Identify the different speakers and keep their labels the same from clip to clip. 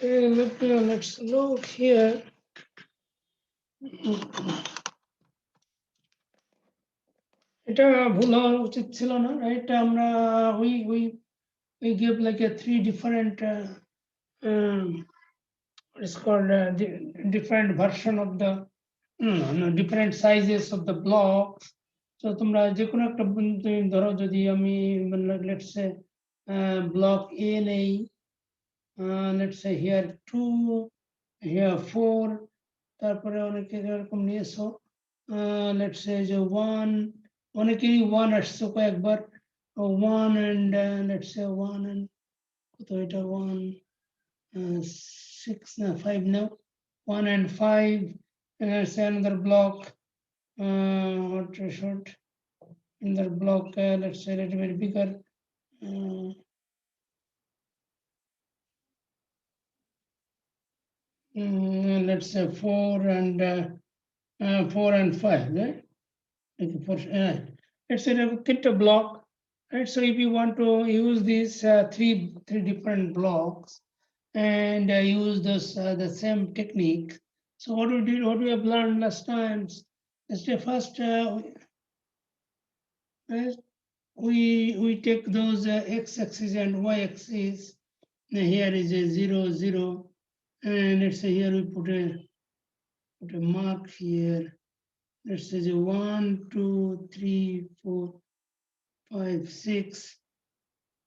Speaker 1: Let's look here. এটা ভুল হওয়া উচিত ছিল না, রাইট? আমরা we give like a 3 different it's called different version of the different sizes of the blocks. So তোমরা যে কোনো একটা ধরো, যদি আমি let's say block A নেই, let's say here 2, here 4, তারপরে অনেকে এরকম নিয়েছো, let's say যে 1, অনেকেই 1 আসছে কয়েকবার, 1 and let's say 1 and কত এটা 1 6 না 5 now, 1 and 5, and let's say another block, what should another block, let's say a little bit bigger, let's say 4 and 5, right? Let's say a block, right? So if you want to use these three different blocks and use this the same technique, so what we did, what we have learned last times, let's say first we take those x-axis and y-axis. Here is a 0, 0, and let's say here we put a mark here. Let's say 1, 2, 3, 4, 5, 6.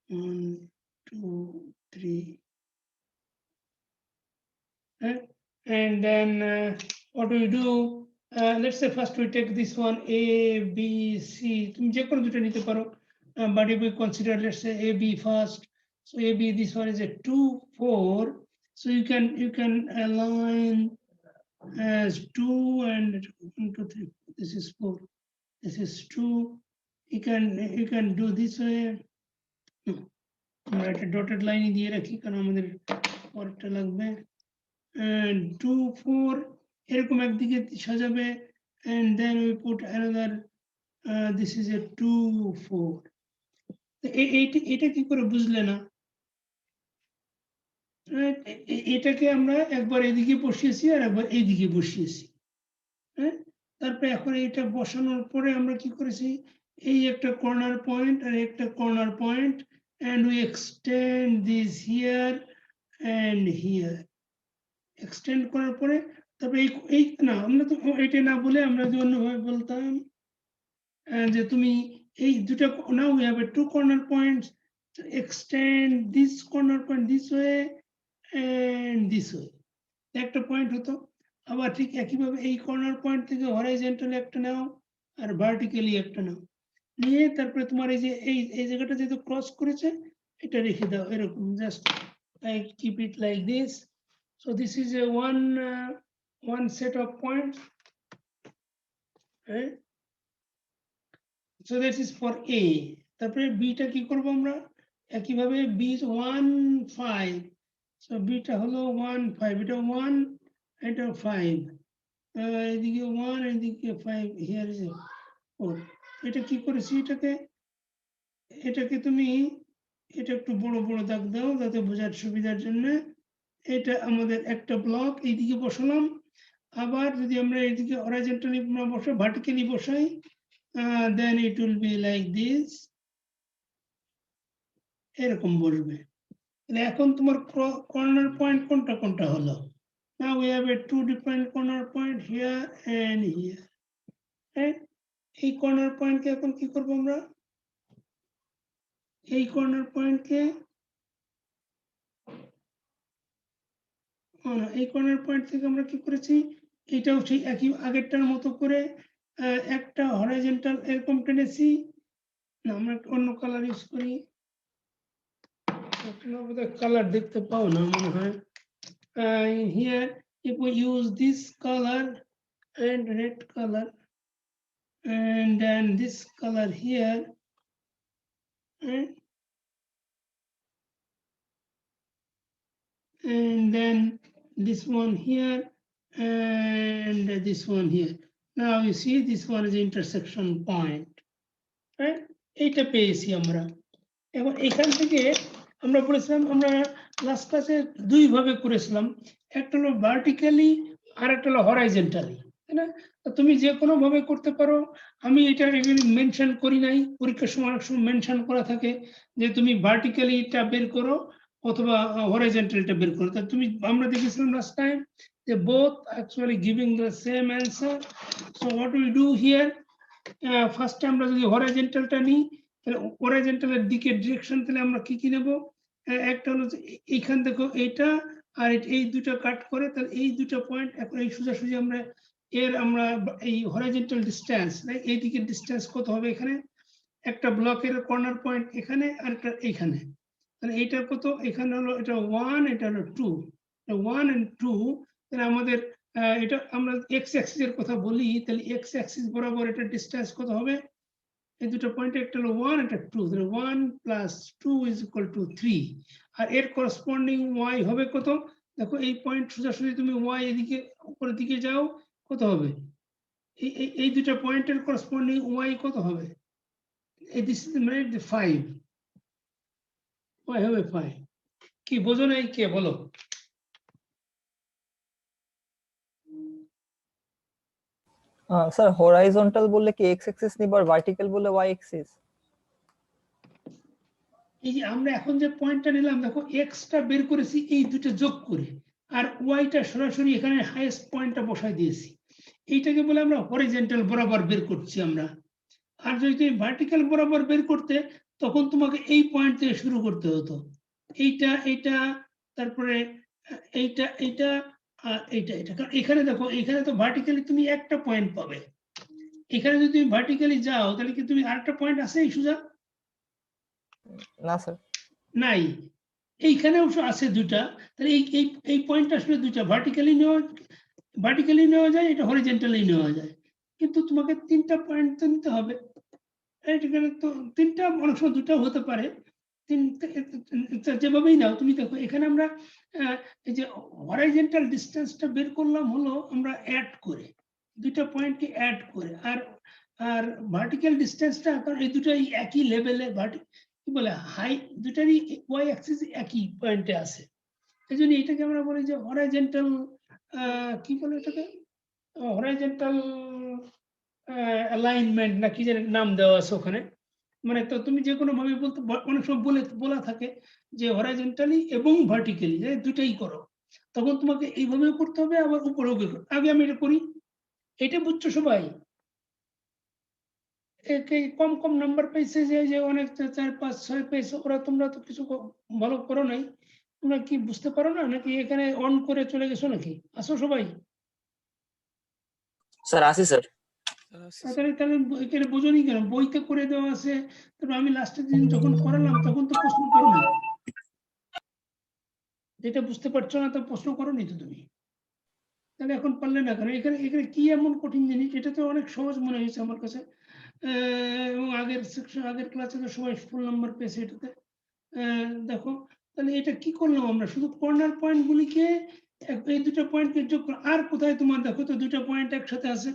Speaker 1: 1, 2, 3. And then what do we do? Let's say first we take this one A, B, C. But if we consider, let's say A, B first. So A, B, this one is a 2, 4. So you can align as 2 and 1, 2, 3. This is 4. This is 2. You can do this way. Write a dotted line দিয়ে রাখি কারণ আমাদের পরেরটা লাগবে। And 2, 4 এরকম একদিকে সাজাবে, and then we put another this is a 2, 4. এটা কি করে বুঝলে না? এটাকে আমরা একবার এদিকে বসিয়েছি আর একবার এইদিকে বসিয়েছি, হ্যাঁ? তারপরে এখন এটা বসানোর পরে আমরা কি করেছি, এই একটা কর্নার পয়েন্ট আর একটা corner point, and we extend this here and here. Extend করার পরে তারপরে এই না, আমরা তো এটা না বলে আমরা যে অন্যভাবে বলতাম যে তুমি এই দুটো, now we have a 2 corner points, to extend this corner point this way and this way. একটা পয়েন্ট হতো। আবার ঠিক একইভাবে এই কর্নার পয়েন্ট থেকে হরাইজন্টালি একটা নাও আর ভার্টিক্যালি একটা নাও, নিয়ে তারপরে তোমার এই যে এই জায়গাটা যেহেতু ক্রস করেছে এটা রেখে দাও এরকম, just like keep it like this. So this is a one set of points, right? So this is for A. তারপরে B টা কি করব আমরা, একইভাবে B is 1, 5. So B টা হলো 1, 5, এটা 1, এটা 5, এদিকে 1, এদিকে 5, here is 4. এটা কি করেছি, এটাকে তুমি এটা একটু বড় বড় দাগ দাও যাতে বোঝার সুবিধার জন্য। এটা আমাদের একটা ব্লক এইদিকে বসালাম, আবার যদি আমরা এইদিকে হরাইজন্টালি বসাই, ভার্টিক্যালি বসাই, then it will be like this, এরকম বসবে। এখন তোমার কর্নার পয়েন্ট কোনটা কোনটা হলো? Now we have a 2 different corner point here and here, right? এই কর্নার পয়েন্টকে এখন কি করব আমরা, এই কর্নার পয়েন্টকে এই কর্নার পয়েন্ট থেকে আমরা কি করেছি, এটাও ঠিক একই আগেরটার মতো করে একটা হরাইজন্টাল এরকম টেনেছি না, আমরা অন্য কালার ইউজ করি, কালার দেখতে পাও না মনে হয়। Here if we use this color and red color and then this color here, right? And then this one here and this one here. Now you see this one is intersection point, right? এটা পেয়েছি আমরা। এখন এখান থেকে আমরা বলেছিলাম আমরা last ক্লাসে দুই ভাবে করেছিলাম, একটা হলো ভার্টিক্যালি আর একটা হলো হরাইজন্টালি, তাই না? তুমি যে কোনো ভাবে করতে পারো, আমি এটা মেনশন করি নাই, পরীক্ষার সময় অনেক সময় মেনশন করা থাকে যে তুমি ভার্টিক্যালিটা বের করো অথবা হরাইজন্টালটা বের করো। তা তুমি আমরা দেখেছিলাম লাস্ট টাইম যে both actually giving the same answer. So what will do here, ফার্স্টে আমরা যদি হরাইজন্টালটা নিই, তাহলে হরাইজন্টালের দিকে ডিরেকশন তাহলে আমরা কি কি নেব, একটা হলো এইখান দেখো এইটা আর এই দুটো কাট করে, তাহলে এই দুটো পয়েন্ট এখন এই সোজাসুজি আমরা আমরা এই হরাইজন্টাল ডিসটেন্স এই দিকের ডিসটেন্স কত হবে, এখানে একটা ব্লকের কর্নার পয়েন্ট এখানে আর একটা এইখানে, তাহলে এইটা কত, এখানে হলো এটা 1, এটা হলো 2, 1 and 2, তাহলে আমাদের এটা আমরা এক্স অ্যাক্সিস এর কথা বলি, তাহলে এক্স অ্যাক্সিস বরাবর এটা ডিসটেন্স কত হবে, এই দুটো পয়েন্ট একটা হলো 1 একটা 2, তাহলে 1 + 2 = 3, আর এর করসপন্ডিং y হবে কত, দেখো এই পয়েন্ট সোজাসুজি তুমি y এদিকে উপরের দিকে যাও, কত হবে, এই দুটো পয়েন্টের করসপন্ডিং y কত হবে, এই দিস ইজ মেড 5, y হবে 5। কি বোঝো নাই, কে বলো?
Speaker 2: স্যার হরাইজন্টাল বললে কি এক্স অ্যাক্সিস নিব আর ভার্টিক্যাল বললে ওয়াই অ্যাক্সিস?
Speaker 1: এই যে আমরা এখন যে পয়েন্টটা নিলাম, দেখো এক্সটা বের করেছি এই দুটো যোগ করে, আর ওয়াইটা সরাসরি এখানে হাইয়েস্ট পয়েন্টটা বসাই দিয়েছি, এইটাকে বলে আমরা হরিজন্টাল বরাবর বের করছি আমরা। আর যদি তুমি ভার্টিক্যাল বরাবর বের করতে, তখন তোমাকে এই পয়েন্ট থেকে শুরু করতে হতো, এইটা এইটা তারপরে এইটা এইটা আর এইটা এটা, কারণ এখানে দেখো এখানে তো ভার্টিক্যালি তুমি একটা পয়েন্ট পাবে, এখানে যদি তুমি ভার্টিক্যালি যাও তাহলে কি তুমি আরেকটা পয়েন্ট আছে এই সোজা?
Speaker 2: না স্যার,
Speaker 1: নাই, এইখানে অবশ্য আছে দুটা, তাহলে এই পয়েন্টটা আসলে দুটা, ভার্টিক্যালি নেওয়া যায়, এটা হরিজন্টালি নেওয়া যায়, কিন্তু তোমাকে তিনটা পয়েন্ট তো নিতে হবে, এখানে তো তিনটা অনেক সময় দুটাও হতে পারে, যেভাবেই নাও তুমি। দেখো এখানে আমরা এই যে হরাইজন্টাল ডিসটেন্সটা বের করলাম হলো আমরা অ্যাড করে, দুইটা পয়েন্টকে অ্যাড করে, আর ভার্টিক্যাল ডিসটেন্সটা, কারণ এই দুটাই একই লেভেলে কি বলে হাই, দুটারই ওয়াই অ্যাক্সিস একই পয়েন্টে আছে, এই জন্য এটাকে আমরা বলি যে হরাইজন্টাল, কি বলে এটাকে, হরাইজন্টাল অ্যালাইনমেন্ট না কি যেন নাম দেওয়া আছে ওখানে, মানে তো তুমি যে কোনো ভাবে বলতে, অনেক সময় বলা থাকে যে হরাইজন্টালি এবং ভার্টিক্যালি দুটাই করো, তখন তোমাকে এইভাবে করতে হবে, আবার উপরেও করতে হবে। আগে আমি এটা করি, এটা বুঝছো সবাই? কম কম নাম্বার পেয়েছে যে অনেক 4, 5, 6 পেয়েছে, ওরা তোমরা তো কিছু ভালো করো নাই, তোমরা কি বুঝতে পারো না নাকি এখানে অন করে চলে গেছো নাকি? আসো সবাই।
Speaker 3: স্যার আসি স্যার।
Speaker 1: তাহলে এখানে বোঝনি কেন, বইতে করে দেওয়া আছে, তবে আমি লাস্টের দিন যখন করালাম তখন তো প্রশ্ন করোনি, যেটা বুঝতে পারছো না তো প্রশ্ন করোনি তো তুমি, তাহলে এখন পারলে না কেন? এখানে এখানে কি এমন কঠিন জিনিস, এটা তো অনেক সহজ মনে হয়েছে আমার কাছে, এবং আগের সেকশন আগের ক্লাসে তো সবাই ফুল নাম্বার পেয়েছে এটাতে। দেখো তাহলে এটা কি করলাম আমরা, শুধু কর্নার পয়েন্ট গুলিকে এই দুটো পয়েন্টকে যোগ করে, আর কোথায় তোমার দেখো তো দুটো পয়েন্ট একসাথে আছে,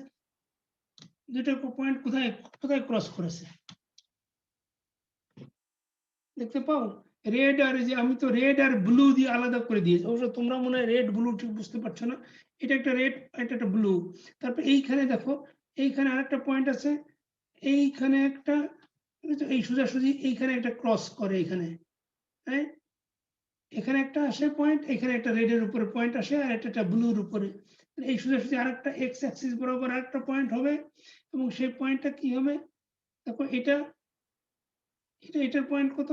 Speaker 1: দুটো পয়েন্ট কোথায় কোথায় ক্রস করেছে দেখতে পাও, রেড আর যে আমি তো রেড আর ব্লু দিয়ে আলাদা করে দিয়েছি, অবশ্য তোমরা মনে হয় রেড ব্লু ঠিক বুঝতে পারছো না, এটা একটা রেড এটা একটা ব্লু, তারপর এইখানে দেখো এইখানে আরেকটা পয়েন্ট আছে, এইখানে একটা, এই সোজাসুজি এইখানে একটা ক্রস করে এখানে, হ্যাঁ এখানে একটা আসে পয়েন্ট, এখানে একটা রেডের উপরে পয়েন্ট আসে আর একটা ব্লুর উপরে, এই সোজাসুজি আরেকটা এক্স অ্যাক্সিস বরাবর আরেকটা পয়েন্ট হবে, এবং সেই পয়েন্টটা কি হবে, দেখো এটা এটার পয়েন্ট কত,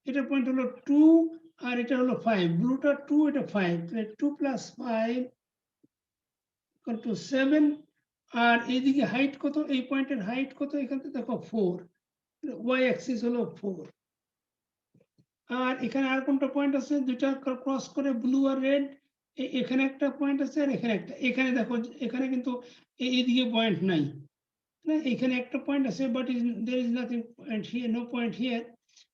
Speaker 1: এটার পয়েন্ট হলো 2 আর এটা হলো 5, ব্লুটা 2 এটা 5, তাহলে 2 + 5 = 7, আর এইদিকে হাইট কত, এই পয়েন্টের হাইট কত, এখান থেকে দেখো 4, ওয়াই অ্যাক্সিস হলো 4, আর এখানে আর কোনটা পয়েন্ট আছে, দুইটা ক্রস করে ব্লু আর রেড, এখানে একটা পয়েন্ট আছে আর এখানে একটা, এখানে দেখো এখানে কিন্তু এইদিকে পয়েন্ট নাই, এখানে একটা পয়েন্ট আছে, but there is nothing point here, no point here,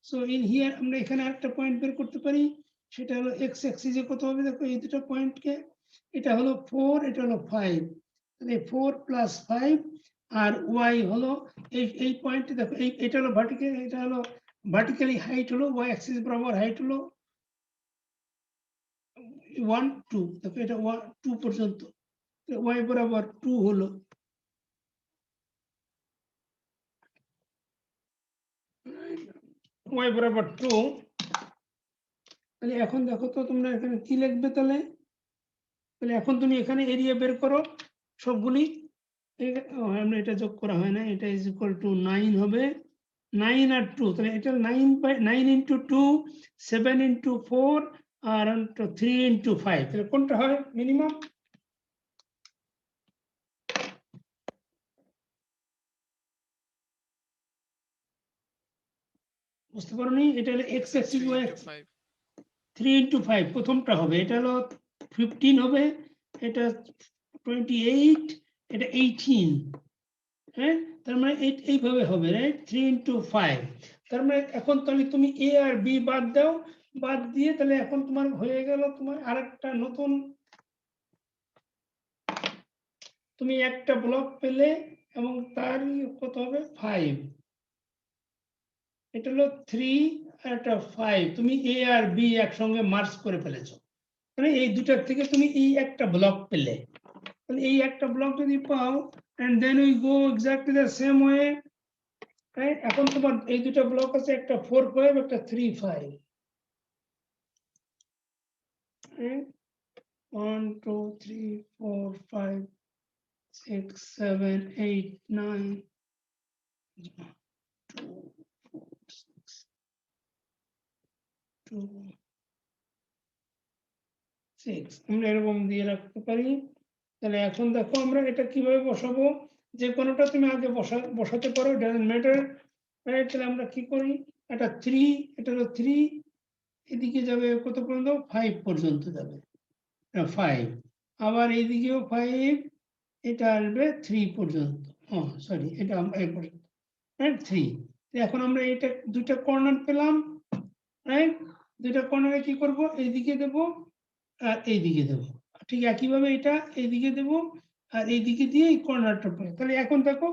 Speaker 1: so in here আমরা এখানে একটা পয়েন্ট বের করতে পারি, সেটা হলো এক্স অ্যাক্সিসে কত হবে, দেখো এই দুটো পয়েন্টকে, এটা হলো 4 এটা হলো 5, তাহলে 4 + 5, আর ওয়াই হলো এই পয়েন্টে দেখো এটা হলো ভার্টিক্যাল, এটা হলো ভার্টিক্যালি হাইট হলো ওয়াই অ্যাক্সিস বরাবর হাইট হলো 1 2, দেখো এটা 2 পর্যন্ত, ওয়াই বরাবর 2 হলো, ওয়াই বরাবর 2। তাহলে এখন দেখো তো তোমরা এখানে কি লিখবে, তাহলে এখন তুমি এখানে এরিয়া বের করো সবগুলি। আমরা এটা যোগ করা হয় না, এটা ইজ ইকুয়াল টু 9 হবে, 9 আর 2, তাহলে এটা 9 ইন্টু 2, 7 ইন্টু 4 আর 3 ইন্টু 5, তাহলে কোনটা হয় মিনিমাম? বুঝতে পারোনি? এটা হলো এক্স অ্যাক্সিস, ওয়াই 3 ইন্টু 5 প্রথমটা হবে, এটা হলো 15 হবে, এটা 28, এটা 18, হ্যাঁ, তার মানে এইভাবে হবে, রাইট? 3 ইন্টু 5, তার মানে এখন তাহলে তুমি এ আর বি বাদ দাও, বাদ দিয়ে তাহলে এখন তোমার হয়ে গেল তোমার আরেকটা নতুন, তুমি একটা ব্লক পেলে এবং তার কত হবে 5, এটা হলো 3 আর একটা 5, তুমি এ আর বি একসঙ্গে মার্জ করে ফেলেছো, মানে এই দুটার থেকে তুমি এই একটা ব্লক পেলে, তাহলে এই একটা ব্লক যদি পাও and then we go exactly the same way, right? এখন তোমার এই দুটো ব্লক আছে, একটা 4 5 একটা 3 5, 1 2 3 4 5 6 7 8 9 2 6, আমরা এরকম দিয়ে রাখতে পারি। তাহলে এখন দেখো আমরা এটা কিভাবে বসাবো, যে কোনোটা তুমি আগে বসাতে পারো, ডাজন্ট ম্যাটার, রাইট? তাহলে আমরা কি করি, এটা 3, এটা হলো 3, এদিকে যাবে কত পর্যন্ত, 5 পর্যন্ত যাবে, 5, আবার এইদিকেও 5, এটা আসবে 3 পর্যন্ত, সরি এটা এই পর্যন্ত, রাইট? 3, এখন আমরা এটা দুইটা কর্নার পেলাম, রাইট? দুইটা কর্নারে কি করব, এইদিকে দেব আর এইদিকে দেব, ঠিক একইভাবে এটা এইদিকে দেব আর এইদিকে দিয়ে এই কর্নারটা পেয়ে, তাহলে এখন দেখো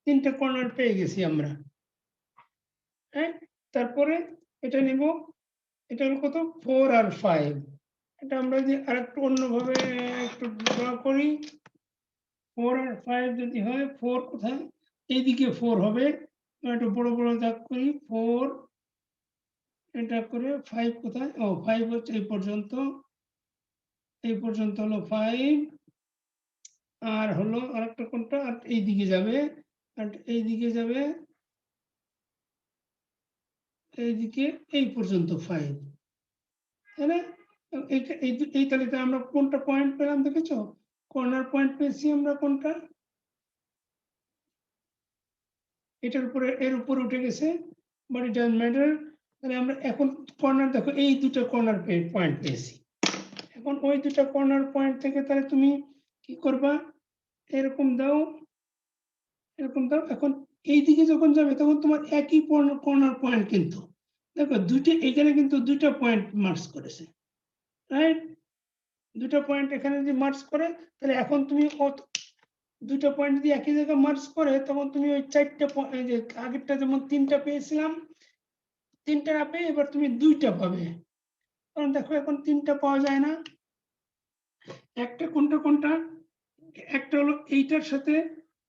Speaker 1: 3টে কর্নার পেয়ে গেছি আমরা, হ্যাঁ? তারপরে এটা নেব, এটা হলো কত, 4 আর 5, এটা আমরা যদি আরেকটু অন্যভাবে একটু ড্র করি, 4 আর 5 যদি হয়, 4 কোথায়, এইদিকে 4 হবে, একটু বড় বড় দাগ করি, 4 এটা করে, 5 কোথায়, 5 হচ্ছে এই পর্যন্ত, এই পর্যন্ত হলো 5, আর হলো আরেকটা কোনটা, আর এইদিকে যাবে, আর এইদিকে যাবে, এইদিকে এই পর্যন্ত 5, তাই না? এই তালিকাতে আমরা কোনটা পয়েন্ট পেলাম দেখেছো, কর্নার পয়েন্ট পেয়েছি আমরা কোনটা, এটার উপরে, এর উপরে উঠে গেছে, বাট ইট ডাজন্ট ম্যাটার। তাহলে আমরা এখন কর্নার দেখো, এই দুটো কর্নার পয়েন্ট পেয়েছি, এখন ওই দুটো কর্নার পয়েন্ট থেকে তাহলে তুমি কি করবা, এরকম দাও, এরকম দাও, এখন এইদিকে যখন যাবে তখন তোমার একই কর্নার পয়েন্ট, কিন্তু দেখো দুইটা এখানে কিন্তু দুইটা পয়েন্ট মার্কস করেছে, রাইট? দুটো পয়েন্ট এখানে যদি মার্কস করে, তাহলে এখন তুমি দুটো পয়েন্ট যদি একই জায়গায় মার্কস করে, তখন তুমি ওই 4টে পয়েন্ট, যে আগেরটা যেমন 3টা পেয়েছিলাম, 3টা না পেয়ে এবার তুমি 2টা পাবে, কারণ দেখো এখন 3টা পাওয়া যায় না, একটা কোনটা কোনটা, একটা হলো এইটার সাথে,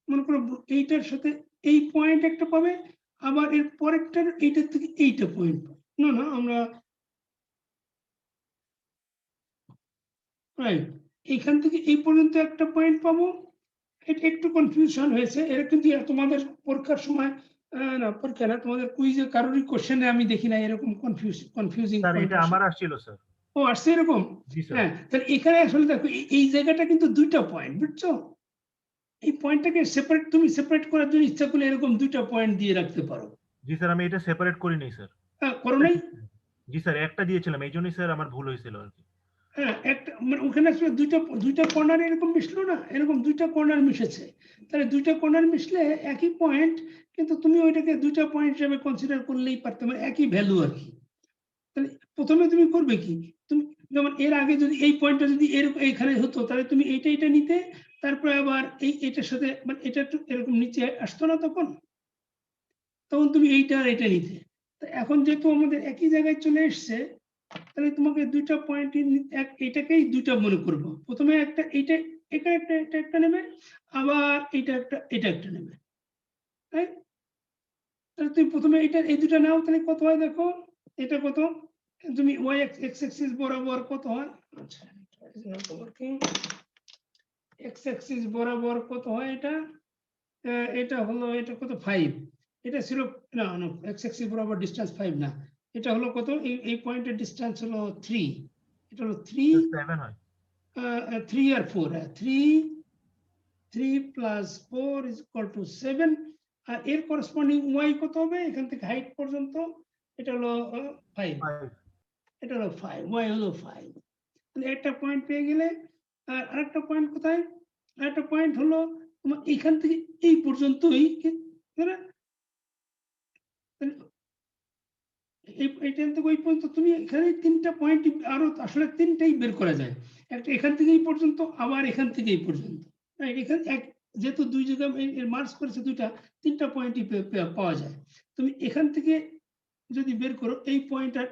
Speaker 1: মনে করো এইটার সাথে এই পয়েন্ট একটা পাবে, আবার এর পরেরটার এইটার থেকে এইটা পয়েন্ট পাবে, না আমরা রাইট এইখান থেকে এই পর্যন্ত একটা পয়েন্ট পাবো, এটা একটু কনফিউশন হয়েছে, এটা কিন্তু তোমাদের পরীক্ষার সময়, না পরীক্ষা না, তোমাদের কুইজে কারোরই কোশ্চেনে আমি দেখি না এরকম কনফিউজিং,
Speaker 3: স্যার এটা আমার আসছিল স্যার।
Speaker 1: ও আসছে এরকম,
Speaker 3: জি স্যার।
Speaker 1: হ্যাঁ, তাহলে এখানে আসলে দেখো এই জায়গাটা কিন্তু 2টা পয়েন্ট, বুঝছো? এই পয়েন্টটাকে সেপারেট, তুমি সেপারেট করার জন্য ইচ্ছা করলে এরকম 2টা পয়েন্ট দিয়ে রাখতে পারো।
Speaker 3: জি স্যার, আমি এটা সেপারেট করি নাই স্যার।
Speaker 1: করো নাই?
Speaker 3: জি স্যার, একটা দিয়েছিলাম, এই জন্যই স্যার আমার ভুল হয়েছিল আর কি।
Speaker 1: হ্যাঁ, একটা মানে ওখানে আসলে দুইটা কর্নার এরকম মিশলো না, এরকম 2টা কর্নার মিশেছে, তাহলে 2টা কর্নার মিশলে একই পয়েন্ট, কিন্তু তুমি ওইটাকে 2টা পয়েন্ট হিসেবে কনসিডার করলেই পারতে, মানে একই ভ্যালু আর কি। তাহলে প্রথমে তুমি করবে কি, তুমি যেমন এর আগে যদি এই পয়েন্টটা যদি এখানে হতো, তাহলে তুমি এইটা নিতে, তারপরে আবার এটার সাথে, মানে এটা একটু এরকম নিচে আসতো না, তখন তুমি এইটা আর এটা নিতে, এখন যেহেতু আমাদের একই জায়গায় চলে এসছে, তাহলে তোমাকে দুইটা পয়েন্ট এটাকেই দুইটা মনে করবো। প্রথমে একটা এটা এখানে এটা একটা নেবে, আবার এটা একটা নেবে, তাই? তাহলে তুমি প্রথমে এটা এই দুটা নাও, তাহলে কত হয় দেখো, এটা কত, তুমি ওয়াই এক্স অ্যাক্সিস বরাবর কত হয়, আচ্ছা এক্স অ্যাক্সিস বরাবর কত হয়, এটা হলো এটা কত 5, এটা ছিল না না এক্স অ্যাক্সিস বরাবর ডিসটেন্স 5 না, এটা হলো কত, এই পয়েন্টের ডিসটেন্স হলো 3, এটা হলো 3
Speaker 3: 7 হয়
Speaker 1: 3 আর 4, 3 প্লাস 4 ইজ ইকুয়াল টু 7, আর এর করসপন্ডিং ওয়াই কত হবে এখান থেকে হাইট পর্যন্ত, এটা হলো 5,
Speaker 3: 5
Speaker 1: এটা হলো 5, ওয়াই হলো 5। তাহলে একটা পয়েন্ট পেয়ে গেলে, আর আরেকটা পয়েন্ট কোথায়, আরেকটা পয়েন্ট হলো তোমার এখান থেকে এই পর্যন্তই, তাই না? এইখান থেকে ওই পর্যন্ত তুমি এখানে তিনটা পয়েন্ট, আরো আসলে তিনটাই বের করা যায়, একটা এখান থেকে এই পর্যন্ত, আবার এখান থেকে এই পর্যন্ত, এখানে যেহেতু দুই জায়গায় মার্কস করেছে দুইটা, তিনটা পয়েন্টই পাওয়া যায়। তুমি এখান থেকে যদি বের করো এই পয়েন্ট আর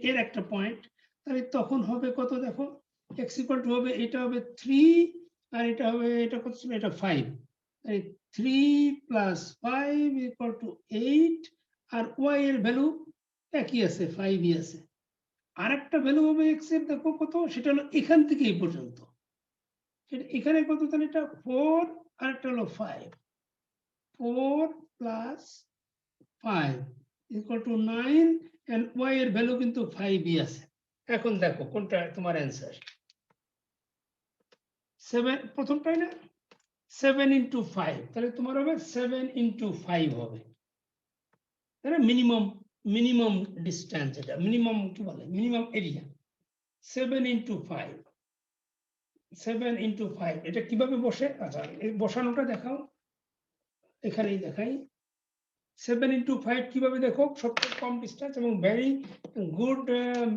Speaker 1: এর একটা পয়েন্ট, তাহলে তখন হবে কত দেখো, এক্স ইকুয়াল টু হবে, এটা হবে 3, আর এটা হবে, এটা কত ছিল, এটা 5, 3 প্লাস 5 ইকুয়াল টু 8, আর ওয়াই এর ভ্যালু একই আছে, 5ই আছে। আর একটা ভ্যালু হবে এক্স এর, দেখো কত, সেটা হলো এখান থেকে এই পর্যন্ত, সেটা এখানে কত, তাহলে এটা 4, আর একটা হলো 5, 4 plus 5 equal to 9, and Y এর ভ্যালু কিন্তু 5ই আছে। এখন দেখো কোনটা তোমার অ্যান্সার, 7 প্রথমটাই না, 7 ইন্টু 5, তাহলে তোমার হবে 7 ইন্টু 5 হবে, তাই না? মিনিমাম ডিস্টেন্স, এটা মিনিমাম কি বলে, মিনিমাম এরিয়া, 7 ইন্টু 5, 7 ইন্টু 5, এটা কিভাবে বসে, আচ্ছা এই বসানোটা দেখাও, এখানেই দেখাই, 7 ইন্টু 5 কিভাবে দেখো, সবচেয়ে কম ডিস্টেন্স এবং ভেরি গুড,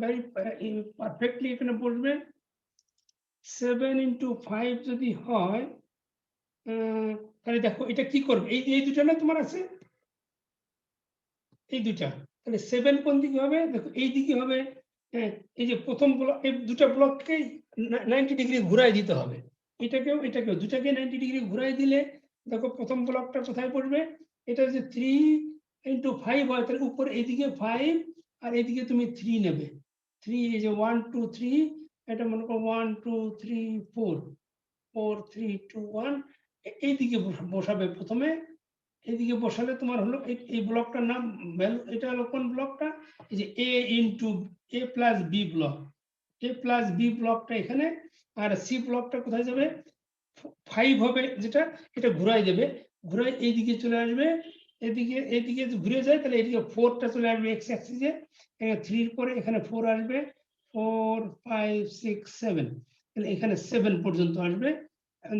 Speaker 1: ভেরি পারফেক্টলি এখানে বসবে। 7 ইন্টু 5 যদি হয়, তাহলে দেখো এটা কি করবে, এই দুটো না তোমার আছে, এই দুটা, তাহলে 7 কোন দিকে হবে, দেখো এই দিকে হবে, এই যে প্রথম ব্লক, এই দুটো ব্লককে 90 ডিগ্রি ঘুরাই দিতে হবে, এটাকেও দুটাকে 90 ডিগ্রি ঘুরাই দিলে দেখো প্রথম ব্লকটা কোথায় পড়বে, এটা যে 3 ইন্টু 5 হয়, তাহলে উপরে এইদিকে 5, আর এইদিকে তুমি 3 নেবে, 3 এই যে 1 2 3, এটা মনে করো 1 2 3 4, 4 3 2 1, এইদিকে বসাবে প্রথমে, এইদিকে বসালে তোমার হলো এই ব্লকটার নাম ভ্যালু, এটা হলো কোন ব্লকটা, এই যে এ ইন্টু এ প্লাস বি ব্লক, এ প্লাস বি ব্লকটা এখানে, আর সি ব্লকটা কোথায় যাবে, 5 হবে যেটা, এটা ঘুরাই দেবে, ঘুরাই এইদিকে চলে আসবে, এদিকে ঘুরে যায়, তাহলে এদিকে 4টা চলে আসবে এক্স অ্যাক্সিসে, 3 এর পরে এখানে 4 আসবে, 4 5 6 7, তাহলে এখানে 7 পর্যন্ত আসবে।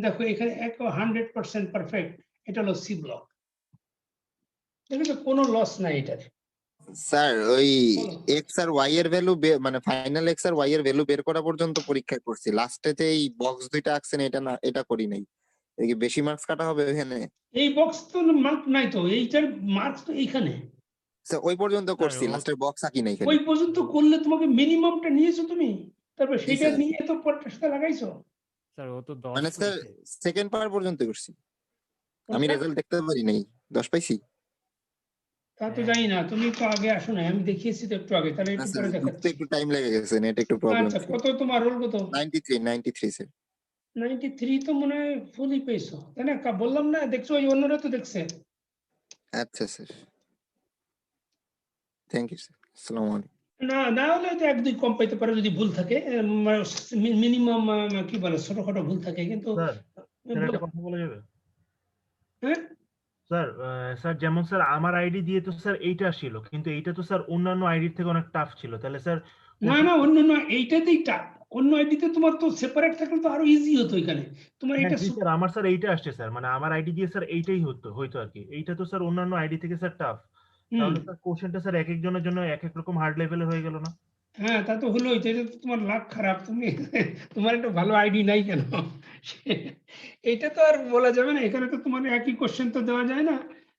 Speaker 1: দেখো এখানে 100% পারফেক্ট, এটা হলো সি ব্লক, দেখো কোনো লস নাই এটার।
Speaker 4: স্যার ওই এক্স আর ওয়াই এর ভ্যালু মানে ফাইনাল এক্স আর ওয়াই এর ভ্যালু বের করা পর্যন্ত পরীক্ষা করছি, লাস্টেতে এই বক্স দুইটা আঁকছেন, এটা না, এটা করি নাই, এই কি বেশি মার্কস কাটা হবে এখানে?
Speaker 1: এই বক্স তো মার্ক নাই তো, এইটার মার্কস তো এইখানে,
Speaker 4: স্যার ওই পর্যন্ত করছি, লাস্টের বক্স আঁকি নাই
Speaker 1: ওই
Speaker 4: খালি।
Speaker 1: পর্যন্ত করলে তোমাকে মিনিমামটা নিয়েছো তুমি, তারপর
Speaker 4: জি,
Speaker 1: সেটা
Speaker 4: স্যার।
Speaker 1: নিয়ে তো পরটার সাথে লাগাইছো,
Speaker 5: স্যার ও তো 10
Speaker 4: মানে স্যার
Speaker 5: করেছে।
Speaker 4: সেকেন্ড পার পর্যন্ত করছি, আমি
Speaker 1: কোনটা?
Speaker 4: রেজাল্ট দেখতে পারি নাই, 10 পাইছি।
Speaker 1: তা তো জানি না, তুমি তো আগে আসো না, আমি দেখিয়েছি তো একটু আগে, তাহলে
Speaker 4: না
Speaker 1: একটু
Speaker 4: স্যার,
Speaker 1: পরে
Speaker 4: বুঝতে
Speaker 1: দেখাচ্ছি।
Speaker 4: একটু টাইম লেগে গেছে, নেট একটু প্রবলেম
Speaker 1: আচ্ছা
Speaker 4: ছিল।
Speaker 1: কত তোমার রোল কত?
Speaker 4: 93 স্যার।
Speaker 1: 93 তো মনে হয় ফুলই পেয়েছো, তাই না? বললাম না, দেখছো ওই অন্যরা তো দেখছে।
Speaker 4: আচ্ছা স্যার, থ্যাংক ইউ স্যার, আসসালামু আলাইকুম।
Speaker 1: না হলে তো 1-2 কম পাইতে পারে যদি ভুল থাকে, মিনিমাম কি বলে ছোটখাটো ভুল থাকে, কিন্তু
Speaker 3: স্যার একটা কথা বলা যাবে?
Speaker 1: হ্যাঁ
Speaker 3: স্যার যেমন স্যার আমার আইডি দিয়ে তো স্যার এইটা ছিল, কিন্তু এইটা তো স্যার অন্যান্য আইডির থেকে অনেক টাফ ছিল, তাহলে স্যার
Speaker 1: না অন্য এইটাতেই টাফ, অন্য আইডিতে তোমার তো সেপারেট থাকলে তো আরো ইজি হতো, এখানে তোমার এটা
Speaker 3: স্যার আমার স্যার এইটা আসছে স্যার, মানে আমার আইডি দিয়ে স্যার এইটাই হইতো আর কি, এইটা তো স্যার অন্যান্য আইডি থেকে স্যার টাফ, তাহলে স্যার কোশ্চেনটা স্যার এক একজনের জন্য এক এক রকম হার্ড লেভেলের হয়ে গেল না?
Speaker 1: হ্যাঁ তা তো হলোই, এটা তো তোমার লাক খারাপ, তুমি তোমার একটা ভালো আইডি নাই কেন, এটা তো আর বলা যাবে না, এখানে তো তোমার একই কোশ্চেন তো দেওয়া যায় না,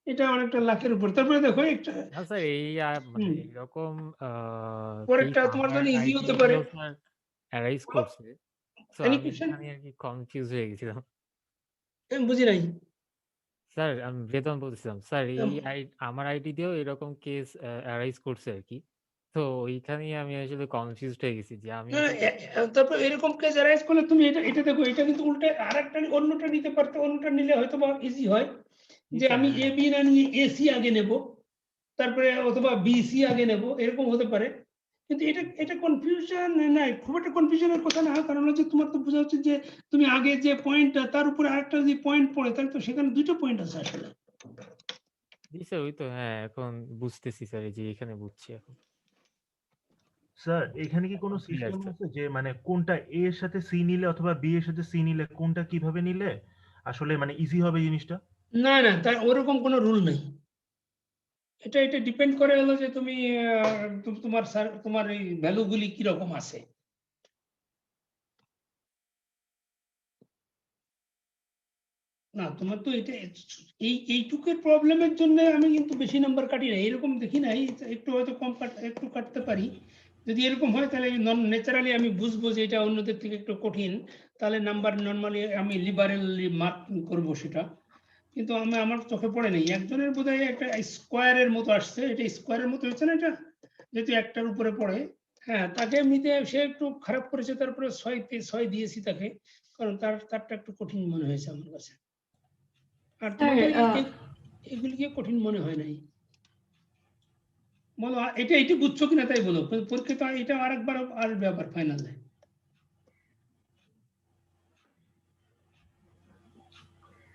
Speaker 1: এটা অনেকটা লাখের উপর। তারপরে দেখো একটা
Speaker 5: না স্যার এই মানে
Speaker 1: হুম,
Speaker 5: এরকম
Speaker 1: পরেরটা
Speaker 5: কেস
Speaker 1: তোমার
Speaker 5: আমার
Speaker 1: জন্য ইজি
Speaker 5: আইডি
Speaker 1: হতে পারে।
Speaker 5: দিয়েও স্যার অ্যারাইজ করছে। তো
Speaker 1: এনি
Speaker 5: আমি
Speaker 1: কোশ্চেন?
Speaker 5: এখানে আর কি কনফিউজ হয়ে গেছিলাম।
Speaker 1: আমি বুঝি নাই।
Speaker 5: স্যার আমি বেতন বলছিলাম স্যার এই আমার আইডি দিয়েও এরকম কেস অ্যারাইজ করছে আর কি। তো ওইখানেই আমি আসলে কনফিউজড হয়ে গেছি যে আমি
Speaker 1: না,
Speaker 5: আসলে
Speaker 1: তারপর এরকম কেস অ্যারাইজ করলে তুমি এটা দেখো, এটা কিন্তু উল্টে আরেকটা অন্যটা নিতে পারতো, অন্যটা নিলে হয়তো বা ইজি হয়
Speaker 5: জি
Speaker 1: যে
Speaker 5: স্যার,
Speaker 1: আমি
Speaker 5: হ্যাঁ।
Speaker 1: এ বি না নিয়ে এসি আগে নেব, তারপরে অথবা বিসি আগে নেব, এরকম হতে পারে। কিন্তু এটা কনফিউশন নাই, খুব একটা কনফিউশনের কথা না, কারণ হচ্ছে তোমার তো বোঝা হচ্ছে যে তুমি আগে যে পয়েন্টটা তার উপরে আরেকটা যদি পয়েন্ট পড়ে তাহলে তো সেখানে দুটো পয়েন্ট আছে আসলে।
Speaker 5: জি স্যার ওই তো হ্যাঁ এখন বুঝতেছি স্যার এই যে এখানে বুঝছি এখন।
Speaker 3: স্যার এখানে কি কোনো
Speaker 5: Clear,
Speaker 3: সিস্টেম
Speaker 5: sir.
Speaker 3: আছে যে মানে কোনটা এ এর সাথে সি নিলে অথবা বি এর সাথে সি নিলে কোনটা কিভাবে নিলে আসলে মানে ইজি হবে জিনিসটা?
Speaker 1: না না, তার ওরকম কোনো রুল নেই। এটা ডিপেন্ড করে হলো যে তুমি তোমার এই ভ্যালুগুলি কিরকম আছে। না তোমার তো এটা এইটুকের প্রবলেমের জন্য আমি কিন্তু বেশি নাম্বার কাটি না, এরকম দেখি নাই, একটু হয়তো কম একটু কাটতে পারি। যদি এরকম হয় তাহলে ন্যাচারালি আমি বুঝবো যে এটা অন্যদের থেকে একটু কঠিন, তাহলে নাম্বার নর্মালি আমি লিবারেলি মার্ক করব সেটা। কিন্তু আমার চোখে পড়ে নেই, একজনের বোধহয় একটা স্কোয়ারের মতো আসছে, এটা স্কোয়ারের মতো হচ্ছে না এটা, যেহেতু একটার উপরে পড়ে। হ্যাঁ, তাকে এমনিতে সে একটু খারাপ করেছে, তারপরে 6 দিয়েছি তাকে, কারণ তারটা একটু কঠিন মনে হয়েছে আমার কাছে। আর তোমাদের এগুলিকে কঠিন মনে হয় নাই? বলো এটা বুঝছো কিনা তাই বলো, পরীক্ষা তো এটা আরেকবার আসবে আবার ফাইনালে।